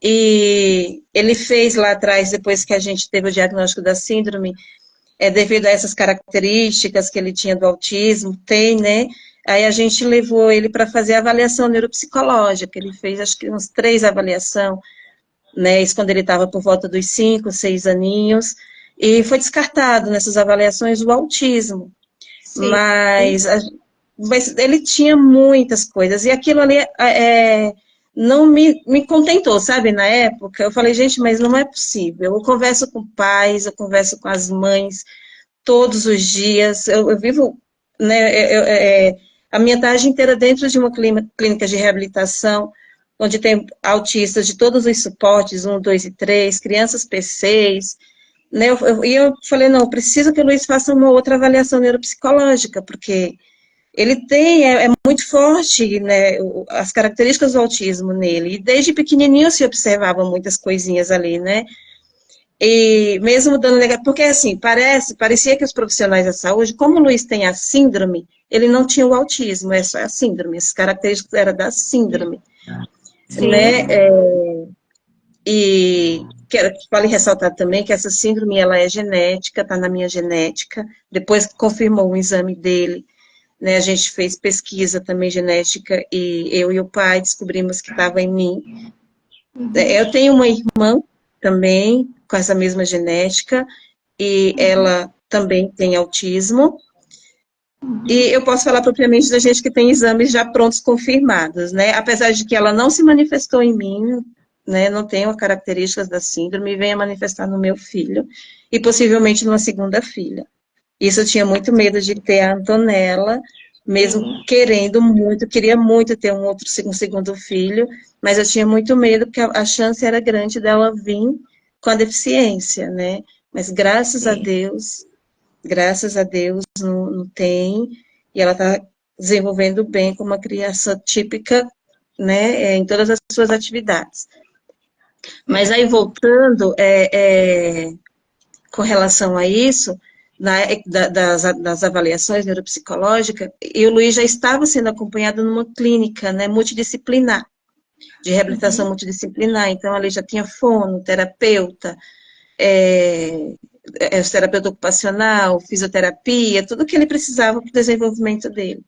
e ele fez lá atrás, depois que a gente teve o diagnóstico da síndrome, devido a essas características que ele tinha do autismo, tem, né? Aí a gente levou ele para fazer a avaliação neuropsicológica, ele fez acho que uns 3 avaliações, né, isso quando ele estava por volta dos 5, 6 aninhos, e foi descartado nessas avaliações o autismo, Sim. mas ele tinha muitas coisas, e aquilo ali não me contentou, sabe, na época, eu falei, gente, mas não é possível, eu converso com pais, eu converso com as mães, todos os dias, eu vivo, né, a minha tarde inteira dentro de uma clínica de reabilitação, onde tem autistas de todos os suportes, 1, 2 e 3, crianças P6, né, e eu falei, não, preciso que o Luiz faça uma outra avaliação neuropsicológica, porque ele tem, muito forte, né, as características do autismo nele, e desde pequenininho se observavam muitas coisinhas ali, né, e mesmo dando negativo, porque assim, parecia que os profissionais da saúde, como o Luiz tem a síndrome, ele não tinha o autismo, é só a síndrome, as características eram da síndrome, né, Sim. e vale ressaltar também que essa síndrome, ela é genética, está na minha genética, depois que confirmou o exame dele, né, a gente fez pesquisa também genética, e eu e o pai descobrimos que estava em mim. Eu tenho uma irmã também com essa mesma genética, e ela também tem autismo, e eu posso falar propriamente da gente que tem exames já prontos confirmados, né, apesar de que ela não se manifestou em mim, né, não tem as características da síndrome, vem a manifestar no meu filho, e possivelmente numa segunda filha. Isso eu tinha muito medo de ter a Antonella, mesmo querendo muito, queria muito ter um segundo filho, mas eu tinha muito medo, porque a chance era grande dela vir com a deficiência, né? Mas Sim. graças a Deus não tem, e ela está desenvolvendo bem como uma criança típica, né, em todas as suas atividades. Mas aí, voltando, com relação a isso, das avaliações neuropsicológicas, e o Luiz já estava sendo acompanhado numa clínica, né, multidisciplinar, de reabilitação multidisciplinar. Então, ele já tinha fono, terapeuta, terapeuta ocupacional, fisioterapia, tudo que ele precisava para o desenvolvimento dele.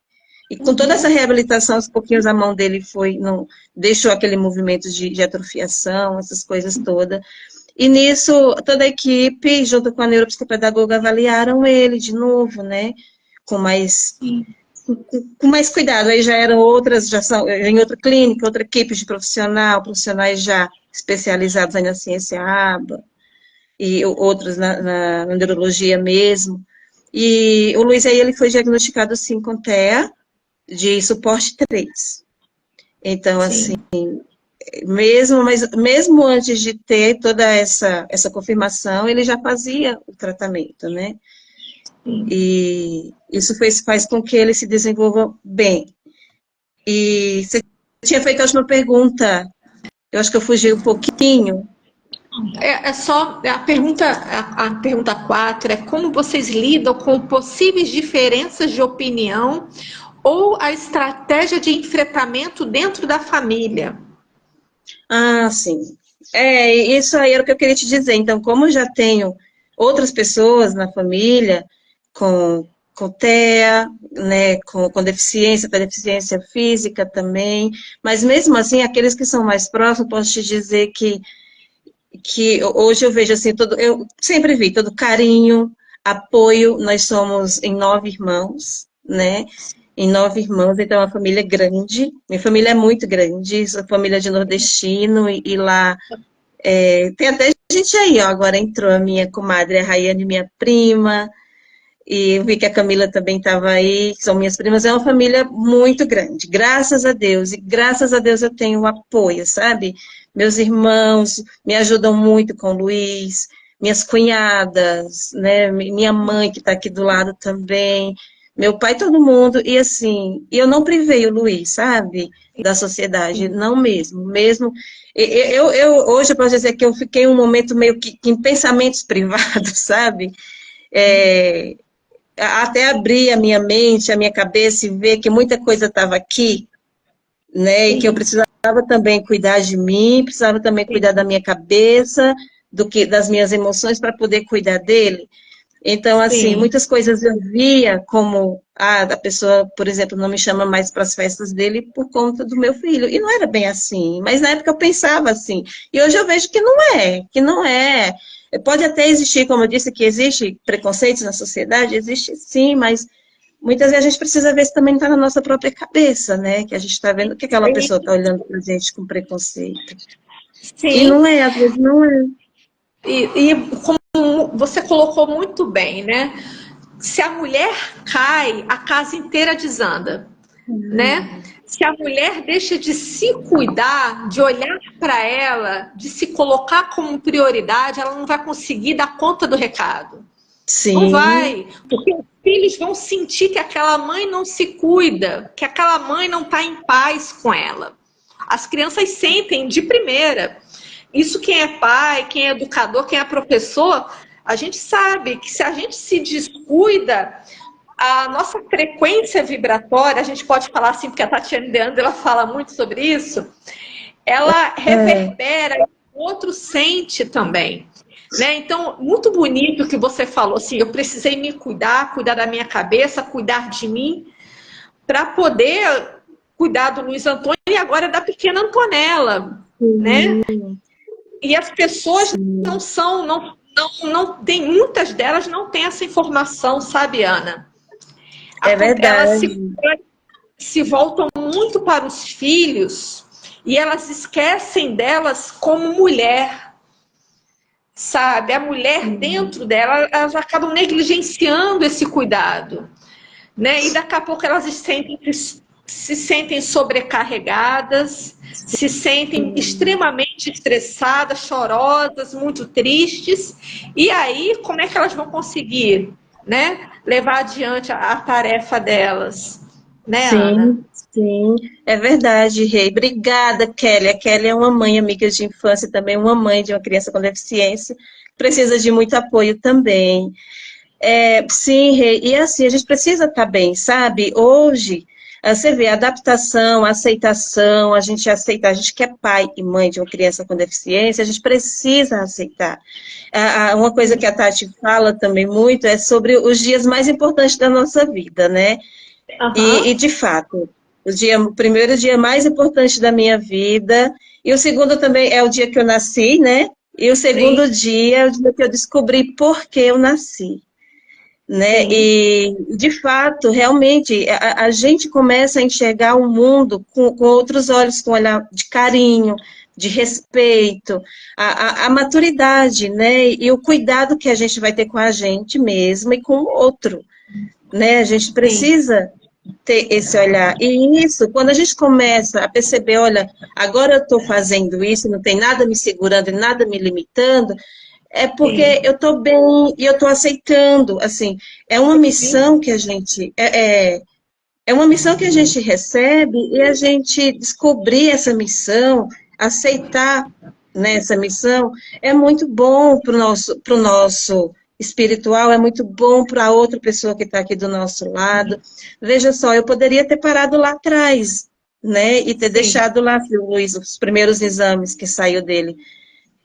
E com toda essa reabilitação, aos pouquinhos a mão dele não deixou aquele movimento de atrofiação, essas coisas todas. E nisso, toda a equipe, junto com a neuropsicopedagoga, avaliaram ele de novo, né? Com mais cuidado. Aí já eram outras, já são em outra clínica, outra equipe de profissionais já especializados na ciência ABA, e outros na neurologia mesmo. E o Luiz aí, ele foi diagnosticado, sim, com TEA, de suporte 3. Então, sim, assim, mesmo antes de ter toda essa confirmação, ele já fazia o tratamento, né? Sim. E isso faz com que ele se desenvolva bem. E você tinha feito a última pergunta, eu acho que eu fugi um pouquinho. A pergunta 4 é como vocês lidam com possíveis diferenças de opinião ou a estratégia de enfrentamento dentro da família? Ah, sim. Isso aí era o que eu queria te dizer. Então, como já tenho outras pessoas na família com TEA, né, com deficiência física também, mas mesmo assim, aqueles que são mais próximos, posso te dizer que hoje eu vejo assim, eu sempre vi todo carinho, apoio. Nós somos em 9 irmãos, né? Em 9 irmãos, então é uma família grande. Minha família é muito grande, sou família de nordestino, e lá tem até gente aí, ó, agora entrou a minha comadre, a Rayane, minha prima, e eu vi que a Camila também estava aí, que são minhas primas. É uma família muito grande, graças a Deus, e graças a Deus eu tenho o apoio, sabe? Meus irmãos me ajudam muito com o Luiz, minhas cunhadas, né? Minha mãe que está aqui do lado também, meu pai, todo mundo. E assim, eu não privei o Luiz, sabe? Da sociedade, não mesmo. Hoje eu posso dizer que eu fiquei um momento meio que em pensamentos privados, sabe? Até abrir a minha mente, a minha cabeça, e ver que muita coisa estava aqui, né? E que eu precisava também cuidar de mim, precisava também cuidar da minha cabeça, das minhas emoções, para poder cuidar dele. Então, assim, muitas coisas eu via como a pessoa, por exemplo, não me chama mais para as festas dele por conta do meu filho. E não era bem assim, mas na época eu pensava assim. E hoje eu vejo que não é. Pode até existir, como eu disse, que existe preconceitos na sociedade, existe sim, mas muitas vezes a gente precisa ver se também está na nossa própria cabeça, né? Que a gente está vendo que aquela pessoa está olhando para a gente com preconceito. Sim. E não é, às vezes não é. E como você colocou muito bem, né? Se a mulher cai, a casa inteira desanda, né? Se a mulher deixa de se cuidar, de olhar para ela, de se colocar como prioridade, ela não vai conseguir dar conta do recado. Sim. Não vai, porque os filhos vão sentir que aquela mãe não se cuida, que aquela mãe não está em paz com ela. As crianças sentem de primeira. Isso quem é pai, quem é educador, quem é professor, a gente sabe que se a gente se descuida, a nossa frequência vibratória, a gente pode falar assim, porque a Tatiane Deandro, ela fala muito sobre isso, ela reverbera, o outro sente também. Né? Então, muito bonito o que você falou, assim, eu precisei me cuidar da minha cabeça, cuidar de mim, para poder cuidar do Luiz Antônio e agora da pequena Antonella, né? E as pessoas não tem, muitas delas não têm essa informação, sabe, Ana? É verdade. Elas se voltam muito para os filhos e elas esquecem delas como mulher, sabe? A mulher dentro dela, elas acabam negligenciando esse cuidado, né? E daqui a pouco elas se sentem sobrecarregadas, se sentem extremamente estressadas, chorosas, muito tristes. E aí, como é que elas vão conseguir, né, levar adiante a tarefa delas? Né, sim, Ana? Sim, é verdade, Rei. Obrigada, Kelly. A Kelly é uma mãe amiga de infância, também uma mãe de uma criança com deficiência. precisa de muito apoio também. Sim, Rê, e assim, a gente precisa estar bem, sabe? Hoje, você vê, adaptação, aceitação, a gente aceita, a gente que é pai e mãe de uma criança com deficiência, a gente precisa aceitar. Uma coisa que a Tati fala também muito é sobre os dias mais importantes da nossa vida, né? E Aham. de fato, o primeiro dia mais importante da minha vida, e o segundo também é o dia que eu nasci, né? E o segundo Sim, dia é o dia que eu descobri por que eu nasci, né? sim, E, de fato, realmente, a gente começa a enxergar o mundo com outros olhos, com um olhar de carinho, de respeito, a maturidade, né? E o cuidado que a gente vai ter com a gente mesma e com o outro, né? A gente sim, precisa ter esse olhar. E isso, quando a gente começa a perceber, olha, agora eu estou fazendo isso, não tem nada me segurando e nada me limitando, é porque sim, eu estou bem e eu estou aceitando, assim, é uma sim, missão que a gente é uma missão que a gente recebe e a gente descobrir essa missão, aceitar, né, essa missão, é muito bom para o nosso espiritual, é muito bom para a outra pessoa que está aqui do nosso lado. Veja só, eu poderia ter parado lá atrás, né, e ter sim, deixado lá, filho Luiz, os primeiros exames que saiu dele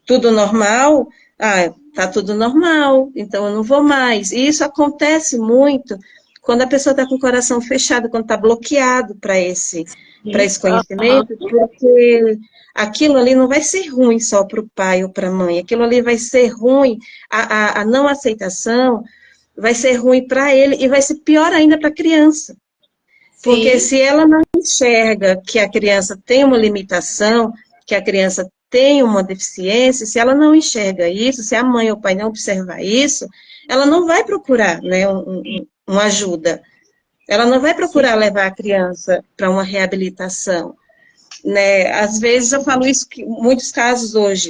tudo normal, tá tudo normal, então eu não vou mais. E isso acontece muito quando a pessoa está com o coração fechado, quando está bloqueado para sim. esse conhecimento, porque aquilo ali não vai ser ruim só para o pai ou para a mãe, aquilo ali vai ser ruim, a não aceitação vai ser ruim para ele e vai ser pior ainda para a criança. Porque Sim, se ela não enxerga que a criança tem uma limitação, que a criança tem uma deficiência, se ela não enxerga isso, se a mãe ou o pai não observar isso, ela não vai procurar, né, uma ajuda. Ela não vai sim, procurar levar a criança para uma reabilitação, né? Às vezes eu falo isso que muitos casos hoje,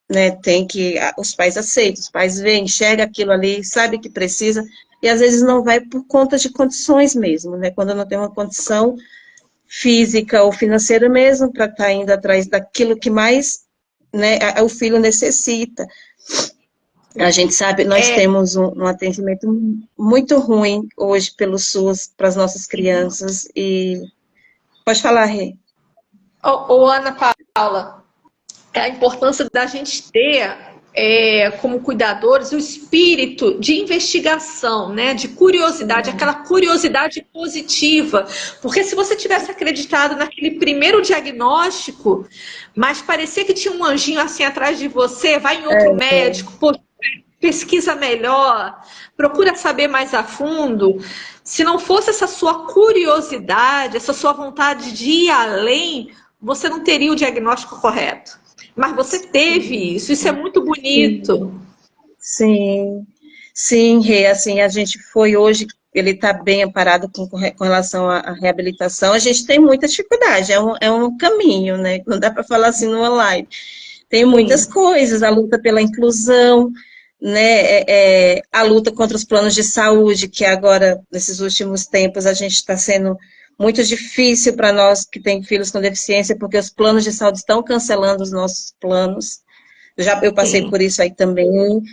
né, tem que os pais aceitam, os pais veem, enxergam aquilo ali, sabe que precisa, e às vezes não vai por conta de condições mesmo, né? Quando não tem uma condição física ou financeira mesmo para estar indo atrás daquilo que mais, né, o filho necessita. A gente sabe, nós é, temos um atendimento muito ruim hoje pelo SUS para as nossas crianças e pode falar, Rê. Ana Paula, a importância da gente ter, como cuidadores, o espírito de investigação, né? De curiosidade, Sim, aquela curiosidade positiva. Porque se você tivesse acreditado naquele primeiro diagnóstico, mas parecia que tinha um anjinho assim atrás de você, vai em outro médico, pô, pesquisa melhor, procura saber mais a fundo. Se não fosse essa sua curiosidade, essa sua vontade de ir além, você não teria o diagnóstico correto. Mas você teve isso é muito bonito. sim, sim, Rê, assim, a gente foi hoje, ele está bem amparado com relação à reabilitação, a gente tem muita dificuldade, é um caminho, né, não dá para falar assim numa live. Tem muitas Sim, coisas, a luta pela inclusão, né, a luta contra os planos de saúde, que agora, nesses últimos tempos, a gente está sendo muito difícil para nós que tem filhos com deficiência, porque os planos de saúde estão cancelando os nossos planos. Eu passei sim, por isso aí também,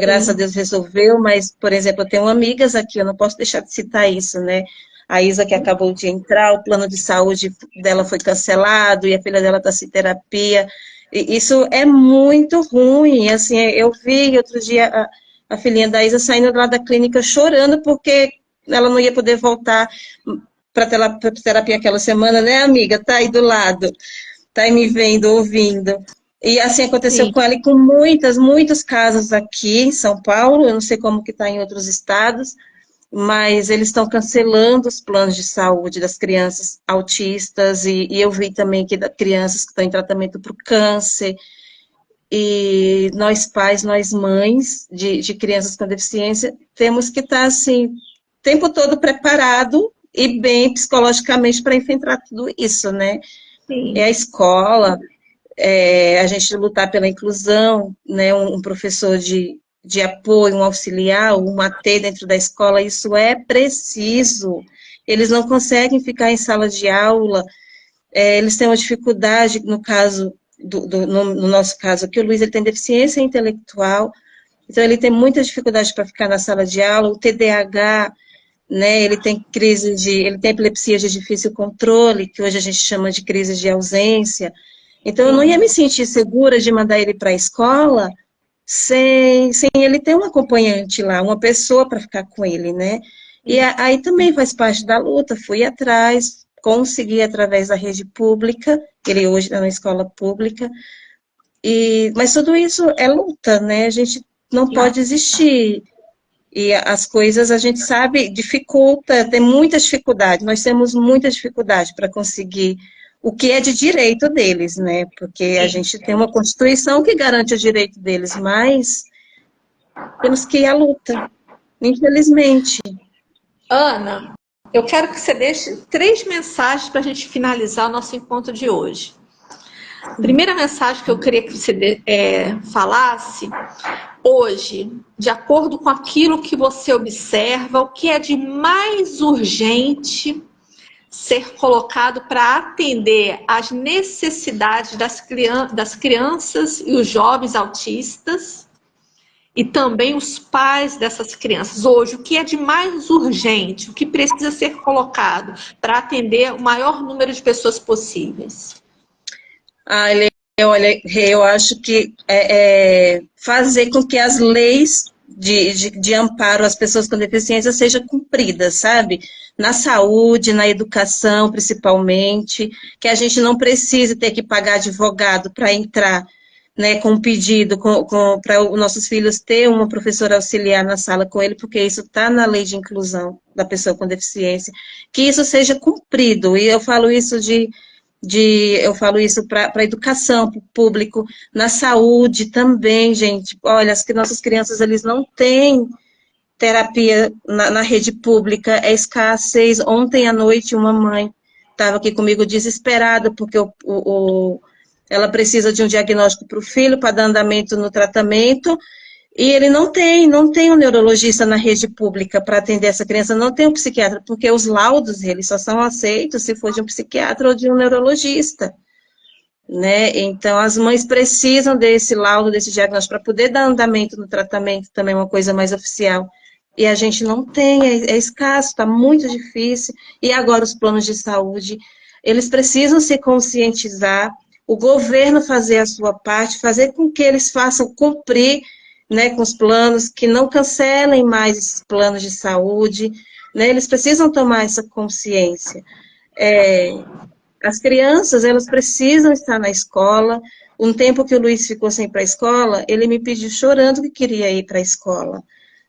graças a sim, Deus resolveu, mas, por exemplo, eu tenho amigas aqui, eu não posso deixar de citar isso, né? A Isa, que acabou de entrar, o plano de saúde dela foi cancelado e a filha dela está sem terapia. E isso é muito ruim. Assim, eu vi outro dia a filhinha da Isa saindo lá da clínica chorando porque ela não ia poder voltar para terapia aquela semana, né, amiga? Tá aí do lado, tá aí me vendo, ouvindo. E assim aconteceu sim. com ela e com muitos casos aqui em São Paulo, eu não sei como que está em outros estados, mas eles estão cancelando os planos de saúde das crianças autistas, e eu vi também que crianças que estão em tratamento para o câncer, e nós pais, nós mães de crianças com deficiência, temos que estar assim, o tempo todo preparado e bem psicologicamente para enfrentar tudo isso, né? É a Sim. escola, a gente lutar pela inclusão, né, um professor de apoio, um auxiliar, um AT dentro da escola, isso é preciso. Eles não conseguem ficar em sala de aula, eles têm uma dificuldade, no caso, no nosso caso aqui, o Luiz ele tem deficiência intelectual, Então, ele tem muita dificuldade para ficar na sala de aula, o TDAH, né, ele tem ele tem epilepsia de difícil controle, que hoje a gente chama de crise de ausência. Então, eu não ia me sentir segura de mandar ele para a escola sem ele ter um acompanhante lá, uma pessoa para ficar com ele, né? E aí também faz parte da luta, fui atrás, consegui através da rede pública, ele hoje está na escola pública, mas tudo isso é luta, né? A gente não pode desistir. E as coisas, a gente sabe, dificulta, tem muita dificuldade, nós temos muita dificuldade para conseguir o que é de direito deles, né? Porque a gente tem uma Constituição que garante o direito deles, mas temos que ir à luta, infelizmente. Ana, eu quero que você deixe 3 mensagens para a gente finalizar o nosso encontro de hoje. Primeira mensagem que eu queria que você falasse, hoje, de acordo com aquilo que você observa, o que é de mais urgente ser colocado para atender às necessidades das crianças e os jovens autistas e também os pais dessas crianças. Hoje, o que é de mais urgente, o que precisa ser colocado para atender o maior número de pessoas possíveis? Olha, eu acho que fazer com que as leis de amparo às pessoas com deficiência sejam cumpridas, sabe? Na saúde, na educação, principalmente, que a gente não precise ter que pagar advogado para entrar, né, com um pedido para os nossos filhos ter uma professora auxiliar na sala com ele, porque isso está na lei de inclusão da pessoa com deficiência, que isso seja cumprido, e eu falo isso para a educação, para o público, na saúde também, gente. Olha, as nossas crianças, eles não têm terapia na rede pública, é escassez. Ontem à noite, uma mãe estava aqui comigo desesperada, porque ela precisa de um diagnóstico para o filho, para dar andamento no tratamento, e ele não tem um neurologista na rede pública para atender essa criança, não tem um psiquiatra, porque os laudos, eles só são aceitos se for de um psiquiatra ou de um neurologista, né? Então, as mães precisam desse laudo, desse diagnóstico, para poder dar andamento no tratamento, também é uma coisa mais oficial. E a gente não tem, é escasso, está muito difícil. E agora os planos de saúde, eles precisam se conscientizar, o governo fazer a sua parte, fazer com que eles façam cumprir, né, com os planos, que não cancelem mais esses planos de saúde, né, eles precisam tomar essa consciência. As crianças, elas precisam estar na escola. Um tempo que o Luiz ficou sem ir para a escola, ele me pediu chorando que queria ir para a escola,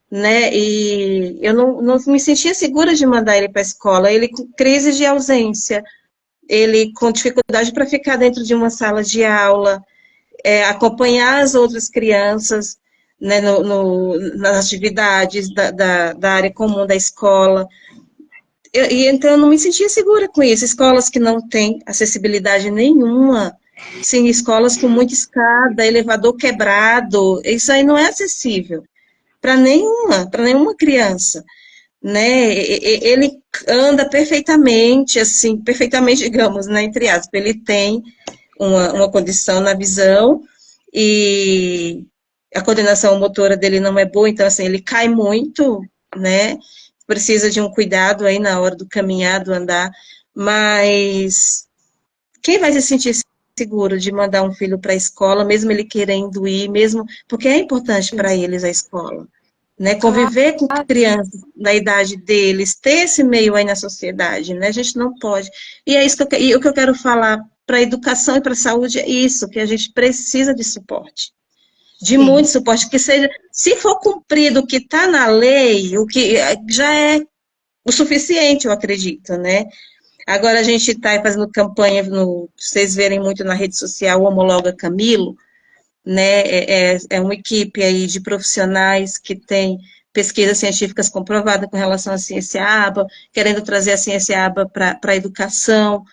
né, e eu não me sentia segura de mandar ele para a escola, ele com crise de ausência, ele com dificuldade para ficar dentro de uma sala de aula, acompanhar as outras crianças, né, nas atividades da área comum da escola. Então, eu não me sentia segura com isso. Escolas que não têm acessibilidade nenhuma, sim, escolas com muita escada, elevador quebrado, isso aí não é acessível para nenhuma criança, né? Ele anda perfeitamente, assim, perfeitamente, digamos, né, entre aspas, ele tem uma condição na visão e a coordenação motora dele não é boa, então, assim, ele cai muito, né? Precisa de um cuidado aí na hora do caminhar, do andar, mas quem vai se sentir seguro de mandar um filho para a escola, mesmo ele querendo ir, mesmo, porque é importante para eles a escola, né? Conviver com crianças da idade deles, ter esse meio aí na sociedade, né? A gente não pode. E é isso e o que eu quero falar para a educação e para a saúde é isso, que a gente precisa de suporte. De muito suporte, que seja, se for cumprido o que está na lei, o que já é o suficiente, eu acredito, né? Agora a gente está fazendo campanha, vocês verem muito na rede social, o Homologa Camilo, né? É uma equipe aí de profissionais que tem pesquisas científicas comprovadas com relação à ciência ABA, querendo trazer a ciência ABA para a educação,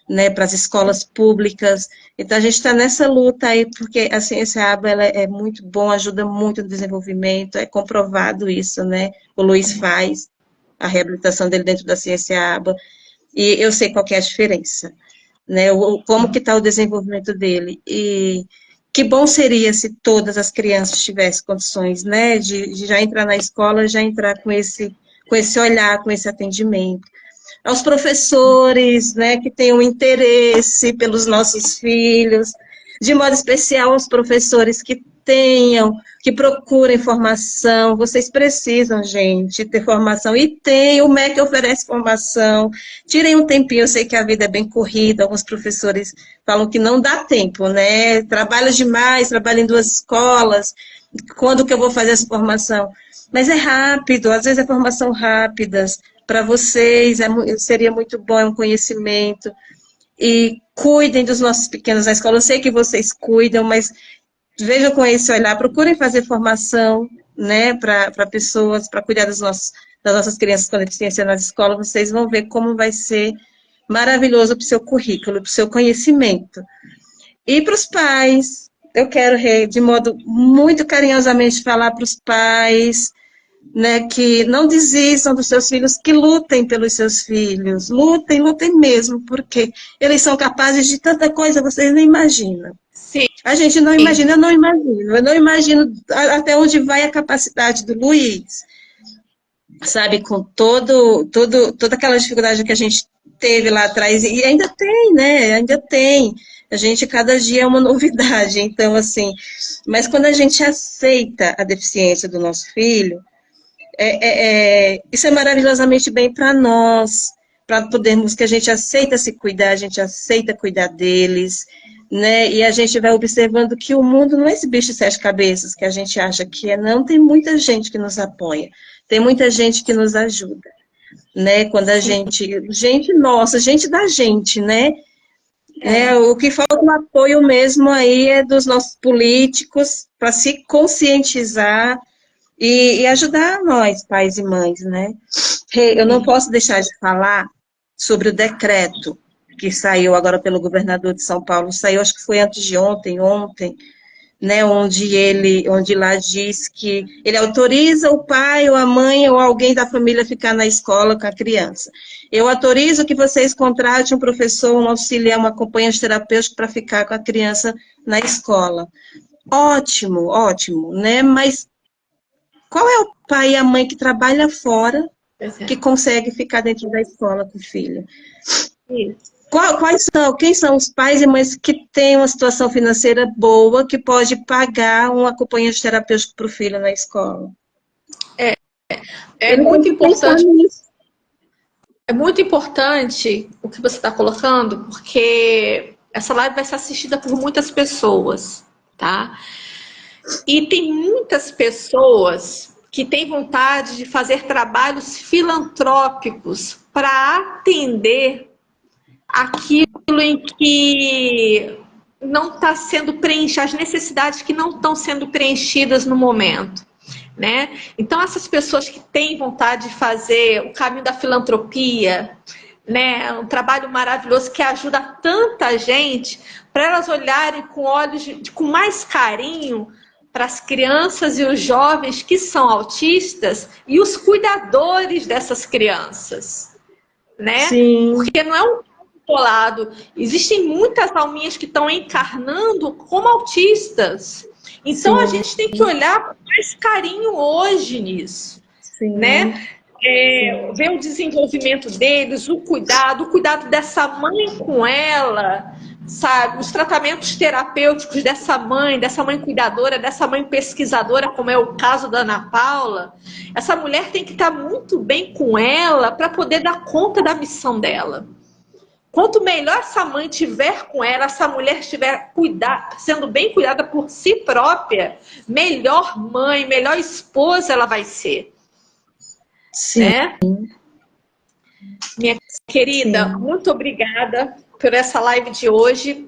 né, para as escolas públicas. Então, a gente está nessa luta aí, porque a ciência ABA ela é muito bom, ajuda muito no desenvolvimento, é comprovado isso, né? O Luiz faz a reabilitação dele dentro da ciência ABA, e eu sei qual que é a diferença, né? Como que está o desenvolvimento dele. E que bom seria se todas as crianças tivessem condições, né, de já entrar na escola, já entrar com esse olhar, com esse atendimento. Aos professores, né, que tenham interesse pelos nossos filhos, de modo especial aos professores que procurem formação. Vocês precisam, gente, ter formação. E tem, o MEC oferece formação. Tirem um tempinho, eu sei que a vida é bem corrida, alguns professores falam que não dá tempo, né? Trabalha demais, trabalha em 2 escolas, quando que eu vou fazer essa formação? Mas é rápido, às vezes é formação rápidas, para vocês, seria muito bom, é um conhecimento. E cuidem dos nossos pequenos na escola. Eu sei que vocês cuidam, mas vejam com esse olhar, procurem fazer formação, né, para pessoas, para cuidar das nossas crianças com deficiência nas escolas. Vocês vão ver como vai ser maravilhoso para o seu currículo, para o seu conhecimento. E para os pais, eu quero, de modo muito carinhosamente, falar para os pais, né, que não desistam dos seus filhos, que lutem pelos seus filhos, lutem, lutem mesmo, porque eles são capazes de tanta coisa, vocês não imaginam. Sim. A gente não imagina, eu não imagino até onde vai a capacidade do Luiz, sabe, com toda aquela dificuldade que a gente teve lá atrás, e ainda tem, né, ainda tem. A gente, cada dia é uma novidade, então, assim, mas quando a gente aceita a deficiência do nosso filho, isso é maravilhosamente bem para nós, para podermos, que a gente aceita se cuidar, a gente aceita cuidar deles, né? E a gente vai observando que o mundo não é esse bicho de 7 cabeças que a gente acha que é, não. Tem muita gente que nos apoia, tem muita gente que nos ajuda, né? Quando a gente nossa, gente da gente, né? O que falta o apoio mesmo aí é dos nossos políticos para se conscientizar e ajudar nós, pais e mães, né? Eu não posso deixar de falar sobre o decreto que saiu agora pelo governador de São Paulo, saiu, acho que foi antes de ontem, né, onde lá diz que ele autoriza o pai ou a mãe ou alguém da família a ficar na escola com a criança. Eu autorizo que vocês contratem um professor, um auxiliar, um acompanhante terapêutico para ficar com a criança na escola. Ótimo, ótimo, né? Mas qual é o pai e a mãe que trabalha fora, que consegue ficar dentro da escola com o filho? Quem são os pais e mães que têm uma situação financeira boa, que pode pagar um acompanhante terapêutico para o filho na escola? É muito importante. É muito importante o que você está colocando, porque essa live vai ser assistida por muitas pessoas, tá? E tem muitas pessoas que têm vontade de fazer trabalhos filantrópicos para atender aquilo em que não está sendo preenchido, as necessidades que não estão sendo preenchidas no momento, né? Então, essas pessoas que têm vontade de fazer o caminho da filantropia, né, um trabalho maravilhoso que ajuda tanta gente, para elas olharem com olhos com mais carinho para as crianças e os jovens que são autistas e os cuidadores dessas crianças, né? Sim. Porque não é um lado. Existem muitas alminhas que estão encarnando como autistas. Então, a gente tem que olhar com mais carinho hoje nisso, né? Ver o desenvolvimento deles, o cuidado dessa mãe com ela, sabe? Os tratamentos terapêuticos dessa mãe cuidadora, dessa mãe pesquisadora, como é o caso da Ana Paula. Essa mulher tem que estar muito bem com ela para poder dar conta da missão dela. Quanto melhor essa mãe tiver com ela, essa mulher estiver sendo bem cuidada por si própria, melhor mãe, melhor esposa ela vai ser. Sim. Né? Minha querida, muito obrigada por essa live de hoje.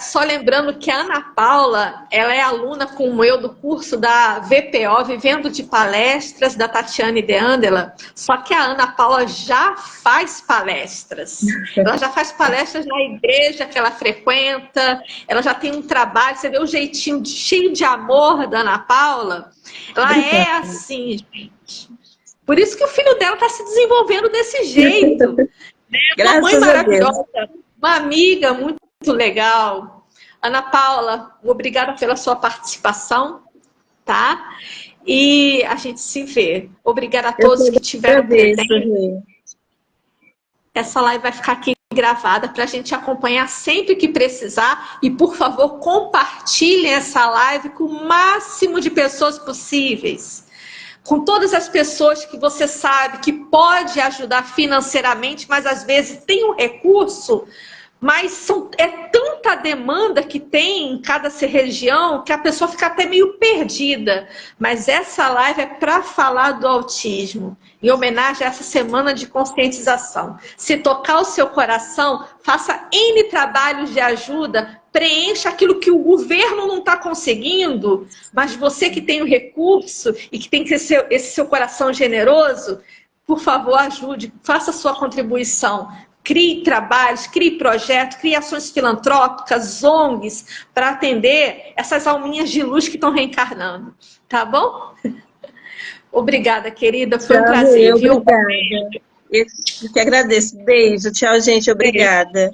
Só lembrando que a Ana Paula, ela é aluna como eu do curso da VPO, Vivendo de Palestras, da Tatiane De Andela, só que a Ana Paula já faz palestras. Ela já faz palestras na igreja que ela frequenta, ela já tem um trabalho, você vê o jeitinho cheio de amor da Ana Paula? Ela é assim, gente. Por isso que o filho dela está se desenvolvendo desse jeito. Né? Uma mãe maravilhosa, uma amiga muito legal, Ana Paula, obrigada pela sua participação, tá? E a gente se vê. Obrigada a todos que tiveram presente. Essa live vai ficar aqui gravada para a gente acompanhar sempre que precisar. E, por favor, compartilhem essa live com o máximo de pessoas possíveis. Com todas as pessoas que você sabe que pode ajudar financeiramente, mas às vezes tem um recurso, mas é tanta demanda que tem em cada região que a pessoa fica até meio perdida. Mas essa live é para falar do autismo, em homenagem a essa semana de conscientização. Se tocar o seu coração, faça N trabalhos de ajuda, preencha aquilo que o governo não está conseguindo, mas você que tem o recurso e que tem esse seu coração generoso, por favor, ajude, faça a sua contribuição. Crie trabalhos, crie projetos, crie ações filantrópicas, ONGs, para atender essas alminhas de luz que estão reencarnando. Tá bom? Obrigada, querida. Foi um prazer, viu? Obrigada. Eu que agradeço. Beijo. Tchau, gente. Obrigada.